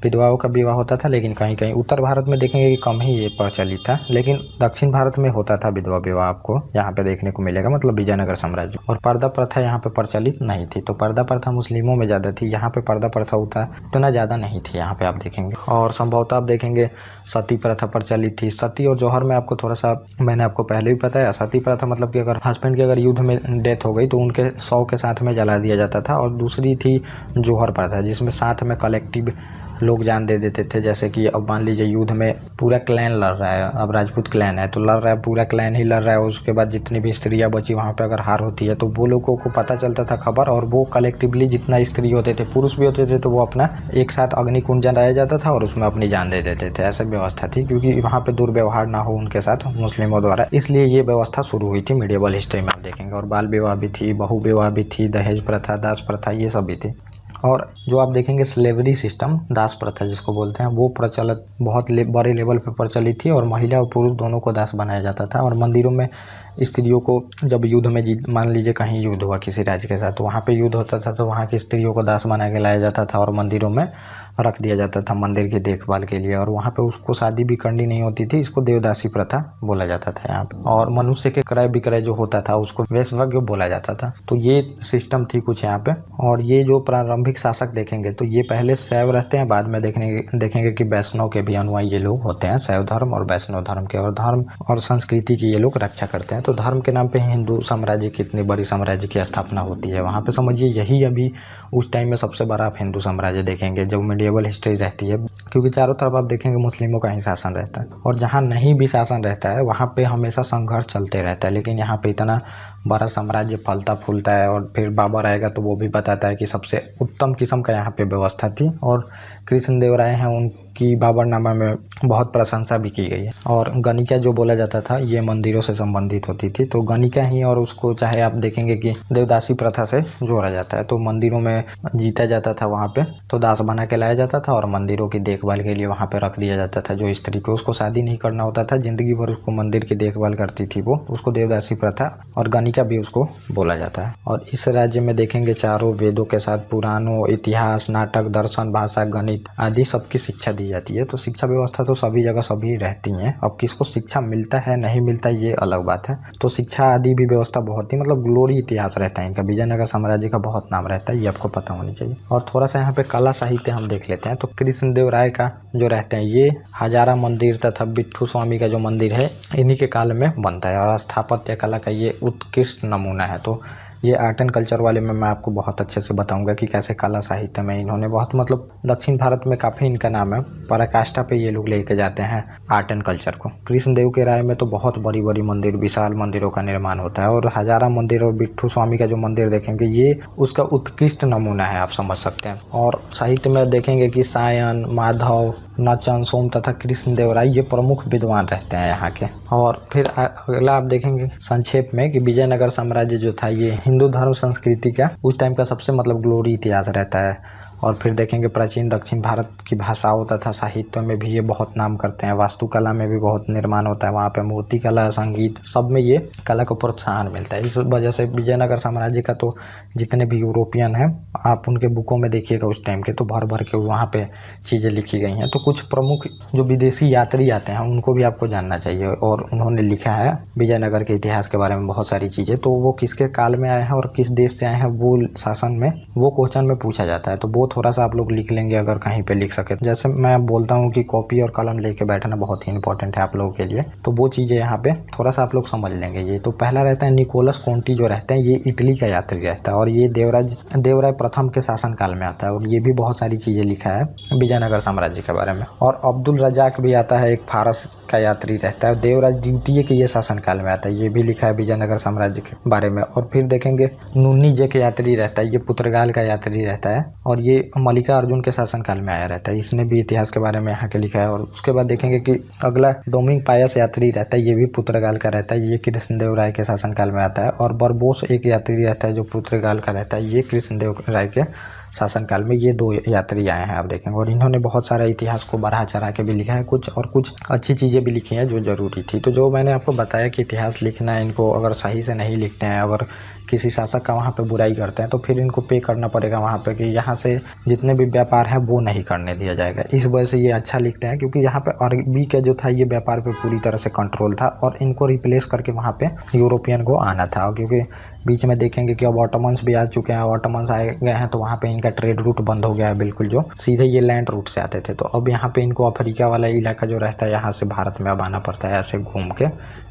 विधवाओं का विवाह होता था, लेकिन कहीं कहीं उत्तर भारत में देखेंगे कि कम ही ये प्रचलित था, लेकिन दक्षिण भारत में होता था विधवा विवाह, आपको यहाँ पे देखने को मिलेगा, मतलब विजयनगर साम्राज्य। और पर्दा प्रथा यहाँ पे प्रचलित नहीं थी। तो पर्दा प्रथा मुस्लिमों में ज़्यादा थी, यहाँ पे पर्दा प्रथा उतना ज़्यादा नहीं थी यहाँ पे आप देखेंगे। और संभवतः आप देखेंगे सती प्रथा प्रचलित थी। सती और जौहर में आपको थोड़ा सा मैंने आपको पहले भी बताया। सती प्रथा मतलब कि अगर हस्बैंड की अगर युद्ध में डेथ हो गई तो उनके 100 के साथ में जला दिया जाता था। और दूसरी थी जौहर प्रथा, जिसमें साथ में कलेक्टिव लोग जान दे देते थे। जैसे कि अब मान लीजिए युद्ध में पूरा क्लैन लड़ रहा है, अब राजपूत क्लैन है तो लड़ रहा है, पूरा क्लैन ही लड़ रहा है। उसके बाद जितनी भी स्त्रियां बची वहाँ पे अगर हार होती है तो वो लोगों को पता चलता था खबर, और वो कलेक्टिवली जितना स्त्री होते थे, पुरुष भी होते थे, तो वो अपना एक साथ अग्निकुंड जलाया जाता था और उसमें अपनी जान दे देते थे। ऐसा व्यवस्था थी, क्योंकि वहाँ पे दुर्व्यवहार ना हो उनके साथ मुस्लिमों द्वारा, इसलिए ये व्यवस्था शुरू हुई थी मीडिएवल हिस्ट्री में आप देखेंगे। और बाल विवाह भी थी, बहु विवाह भी थी, दहेज प्रथा, दास प्रथा, ये सब भी थी। और जो आप देखेंगे स्लेवरी सिस्टम, दास प्रथा जिसको बोलते हैं, वो प्रचलित बहुत बड़े लेवल पर प्रचलित थी। और महिला और पुरुष दोनों को दास बनाया जाता था। और मंदिरों में स्त्रियों को जब युद्ध में मान लीजिए कहीं युद्ध हुआ किसी राज्य के साथ, तो वहाँ पे युद्ध होता था तो वहाँ की स्त्रियों को दास बना के लाया जाता था और मंदिरों में रख दिया जाता था मंदिर की देखभाल के लिए। और वहाँ पे उसको शादी भी करनी नहीं होती थी। इसको देवदासी प्रथा बोला जाता था यहाँ पे। और मनुष्य के क्रय विक्रय जो होता था उसको वेश्यावृत्ति बोला जाता था। तो ये सिस्टम थी कुछ यहाँ पे। और ये जो प्रारंभिक शासक देखेंगे तो ये पहले शैव रहते हैं, बाद में देखेंगे कि वैष्णव के भी अनुयायी ये लोग होते हैं, शैव धर्म और वैष्णव धर्म के। और धर्म और संस्कृति की ये लोग रक्षा करते हैं। तो धर्म के नाम पे हिंदू साम्राज्य की इतनी बड़ी साम्राज्य की स्थापना होती है वहाँ पे। समझिए यही अभी उस टाइम में सबसे बड़ा आप हिंदू साम्राज्य देखेंगे जब मीडिएवल हिस्ट्री रहती है, क्योंकि चारों तरफ आप देखेंगे मुस्लिमों का ही शासन रहता है। और जहाँ नहीं भी शासन रहता है वहाँ पे हमेशा संघर्ष चलते रहता है। लेकिन यहाँ पे इतना बड़ा साम्राज्य फलता फूलता है। और फिर बाबर आएगा तो वो भी बताता है कि सबसे उत्तम किस्म का यहाँ पे व्यवस्था थी। और कृष्णदेवराय हैं, उनकी बाबरनामा में बहुत प्रशंसा भी की गई है। और गणिका जो बोला जाता था ये मंदिरों से संबंधित होती थी। तो गणिका ही, और उसको चाहे आप देखेंगे कि देवदासी प्रथा से जोड़ा जाता है। तो मंदिरों में जीता जाता था वहाँ पे, तो दास बना के लाया जाता था और मंदिरों की देखभाल के लिए वहाँ पे रख दिया जाता था। जो स्त्री को उसको शादी नहीं करना होता था, जिंदगी भर उसको मंदिर की देखभाल करती थी वो, उसको देवदासी प्रथा और गणिका भी उसको बोला जाता है। और इस राज्य में देखेंगे चारों वेदों के साथ पुराणों, इतिहास, नाटक, दर्शन, भाषा, गणित आदि सबकी शिक्षा दी जाती है। तो शिक्षा व्यवस्था तो सभी जगह सभी रहती हैं। अब किसको शिक्षा मिलता है नहीं मिलता ये अलग बात है। तो शिक्षा आदि भी व्यवस्था बहुत ही मतलब ग्लोरी इतिहास रहता है इनका। विजयनगर साम्राज्य का बहुत नाम रहता है, ये आपको पता होनी चाहिए। और थोड़ा सा यहाँ पे कला साहित्य हम देख लेते हैं। तो कृष्णदेवराय का जो रहते हैं ये हजारा मंदिर तथा बिट्ठू स्वामी का जो मंदिर है इन्हीं के काल में बनता है। और स्थापत्य कला का ये उत्कृष्ट नमूना है। तो ये आर्ट एंड कल्चर वाले में मैं आपको बहुत अच्छे से बताऊंगा कि कैसे कला साहित्य में इन्होंने बहुत मतलब दक्षिण भारत में काफ़ी इनका नाम है। पराकाष्ठा पे ये लोग लेके जाते हैं आर्ट एंड कल्चर को। कृष्णदेव के राय में तो बहुत बड़ी बड़ी मंदिर, विशाल मंदिरों का निर्माण होता है। और हजारा मंदिर और बिट्ठू स्वामी का जो मंदिर देखेंगे ये उसका उत्कृष्ट नमूना है, आप समझ सकते हैं। और साहित्य में देखेंगे कि सायन, माधव, नचन, सोम तथा कृष्णदेवराय ये प्रमुख विद्वान रहते हैं यहाँ के। और फिर अगला आप देखेंगे संक्षेप में कि विजयनगर साम्राज्य जो था ये हिंदू धर्म संस्कृति का उस टाइम का सबसे मतलब ग्लोरी इतिहास रहता है। और फिर देखेंगे प्राचीन दक्षिण भारत की भाषाओं तथा साहित्य में भी ये बहुत नाम करते हैं। वास्तुकला में भी बहुत निर्माण होता है वहाँ पे, मूर्ति कला, संगीत, सब में ये कला को प्रोत्साहन मिलता है। इस वजह से विजयनगर साम्राज्य का तो जितने भी यूरोपियन हैं, आप उनके बुकों में देखिएगा उस टाइम के, तो भर भर के वहाँ पे चीज़ें लिखी गई हैं। तो कुछ प्रमुख जो विदेशी यात्री आते हैं उनको भी आपको जानना चाहिए, और उन्होंने लिखा है विजयनगर के इतिहास के बारे में बहुत सारी चीज़ें। तो वो किसके काल में आए हैं और किस देश से आए हैं वो शासन में, वो क्वेश्चन में पूछा जाता है। तो वो थोड़ा सा आप लोग लिख लेंगे अगर कहीं पे लिख सके। जैसे मैं बोलता हूँ कि कॉपी और कलम लेके बैठना बहुत ही इंपॉर्टेंट है आप लोगों के लिए, तो वो चीज़ें यहाँ पे थोड़ा सा आप लोग समझ लेंगे। ये तो पहला रहता है निकोलस कोंटी जो रहते हैं, ये इटली का यात्री रहता है, और ये देवराय प्रथम के शासन काल में आता है, और ये भी बहुत सारी चीज़ें लिखा है विजयनगर साम्राज्य के बारे में। और अब्दुल रजाक भी आता है, एक फारस का यात्री रहता है, देवराय द्वितीय के ये शासन काल में आता है, ये भी लिखा है विजयनगर साम्राज्य के बारे में। और फिर देखेंगे नुन्नी जे के यात्री रहता है, ये पुर्तगाल का यात्री रहता है, और ये मल्लिका अर्जुन के शासन काल में आया रहता है, इसने भी इतिहास के बारे में यहाँ के लिखा है। और उसके बाद देखेंगे कि अगला डोमिंग पायस यात्री रहता है, ये भी पुर्तगाल का रहता है, ये कृष्णदेव राय के शासन काल में आता है। और बरबोस एक यात्री रहता है जो पुर्तगाल का रहता है, ये कृष्णदेव राय के शासनकाल में ये 2 यात्री आए हैं आप देखेंगे। और इन्होंने बहुत सारा इतिहास को बढ़ा चढ़ा के भी लिखा है, कुछ अच्छी चीज़ें भी लिखी हैं जो ज़रूरी थी। तो जो मैंने आपको बताया कि इतिहास लिखना है, इनको अगर सही से नहीं लिखते हैं, अगर किसी शासक का वहाँ पे बुराई करते हैं, तो फिर इनको पे करना पड़ेगा वहाँ पे, कि यहाँ से जितने भी व्यापार है वो नहीं करने दिया जाएगा। इस वजह से ये अच्छा लिखते हैं, क्योंकि यहाँ पे अरबी का जो था ये व्यापार पे पूरी तरह से कंट्रोल था, और इनको रिप्लेस करके वहाँ पे यूरोपियन को आना था। क्योंकि बीच में देखेंगे कि अब ऑटोमन्स भी आ चुके हैं, ऑटोमन्स आए गए हैं, तो वहाँ पे इनका ट्रेड रूट बंद हो गया है बिल्कुल, जो सीधे ये लैंड रूट से आते थे। तो अब यहाँ पे इनको अफ्रीका वाला इलाका जो रहता है, यहाँ से भारत में अब आना पड़ता है ऐसे घूम के,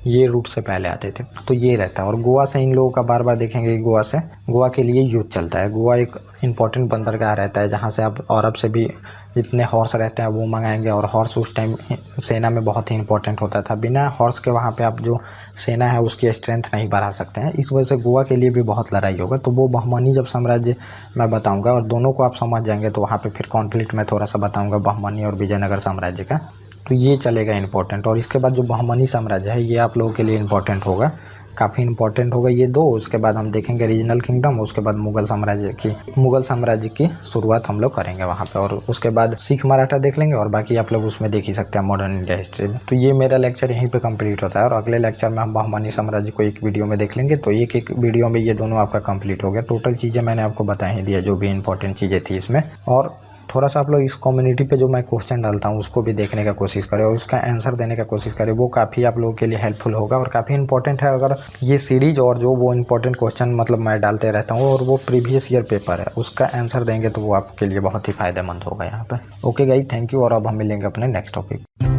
ये रूट से पहले आते थे। तो ये रहता है। और गोवा से इन लोगों का बार बार देखेंगे, गोवा के लिए युद्ध चलता है। गोवा एक इंपॉर्टेंट बंदरगाह रहता है, जहाँ से आप अरब से भी जितने हॉर्स रहते हैं वो मंगाएंगे, और हॉर्स उस टाइम सेना में बहुत ही इंपॉर्टेंट होता था। बिना हॉर्स के वहाँ पे आप जो सेना है उसकी स्ट्रेंथ नहीं बढ़ा सकते हैं, इस वजह से गोवा के लिए भी बहुत लड़ाई होगा। तो वो बहमनी जब साम्राज्य मैं बताऊँगा, और दोनों को आप समझ जाएंगे, तो वहाँ पर फिर कॉन्फ्लिक्ट में थोड़ा सा बताऊँगा बहमनी और विजयनगर साम्राज्य का, तो ये चलेगा इंपॉर्टेंट। और इसके बाद जो बहमनी साम्राज्य है ये आप लोगों के लिए इंपॉर्टेंट होगा, काफ़ी इंपॉर्टेंट होगा ये 2। उसके बाद हम देखेंगे रीजनल किंगडम, उसके बाद मुगल साम्राज्य की शुरुआत हम लोग करेंगे वहाँ पे, और उसके बाद सिख मराठा देख लेंगे, और बाकी आप लोग उसमें देख ही सकते हैं मॉडर्न इंडिया हिस्ट्री में। तो ये मेरा लेक्चर यहीं पे कंप्लीट होता है, और अगले लेक्चर में हम बहमनी साम्राज्य को एक वीडियो में देख लेंगे। तो एक वीडियो में ये दोनों आपका कंप्लीट हो गया। टोटल चीज़ें मैंने आपको बता ही दिया, जो भी इंपॉर्टेंट चीज़ें थी इसमें। और थोड़ा सा आप लोग इस कम्युनिटी पे जो मैं क्वेश्चन डालता हूँ उसको भी देखने का कोशिश करें, और उसका आंसर देने का कोशिश करें, वो काफ़ी आप लोगों के लिए हेल्पफुल होगा और काफ़ी इंपॉर्टेंट है। अगर ये सीरीज और जो वो इंपॉर्टेंट क्वेश्चन मतलब मैं डालते रहता हूँ, और वो प्रीवियस ईयर पेपर है उसका आंसर देंगे, तो वो आपके लिए बहुत ही फ़ायदेमंद होगा यहाँ पे। ओके गाइस, थैंक यू, और अब हम मिलेंगे अपने नेक्स्ट टॉपिक।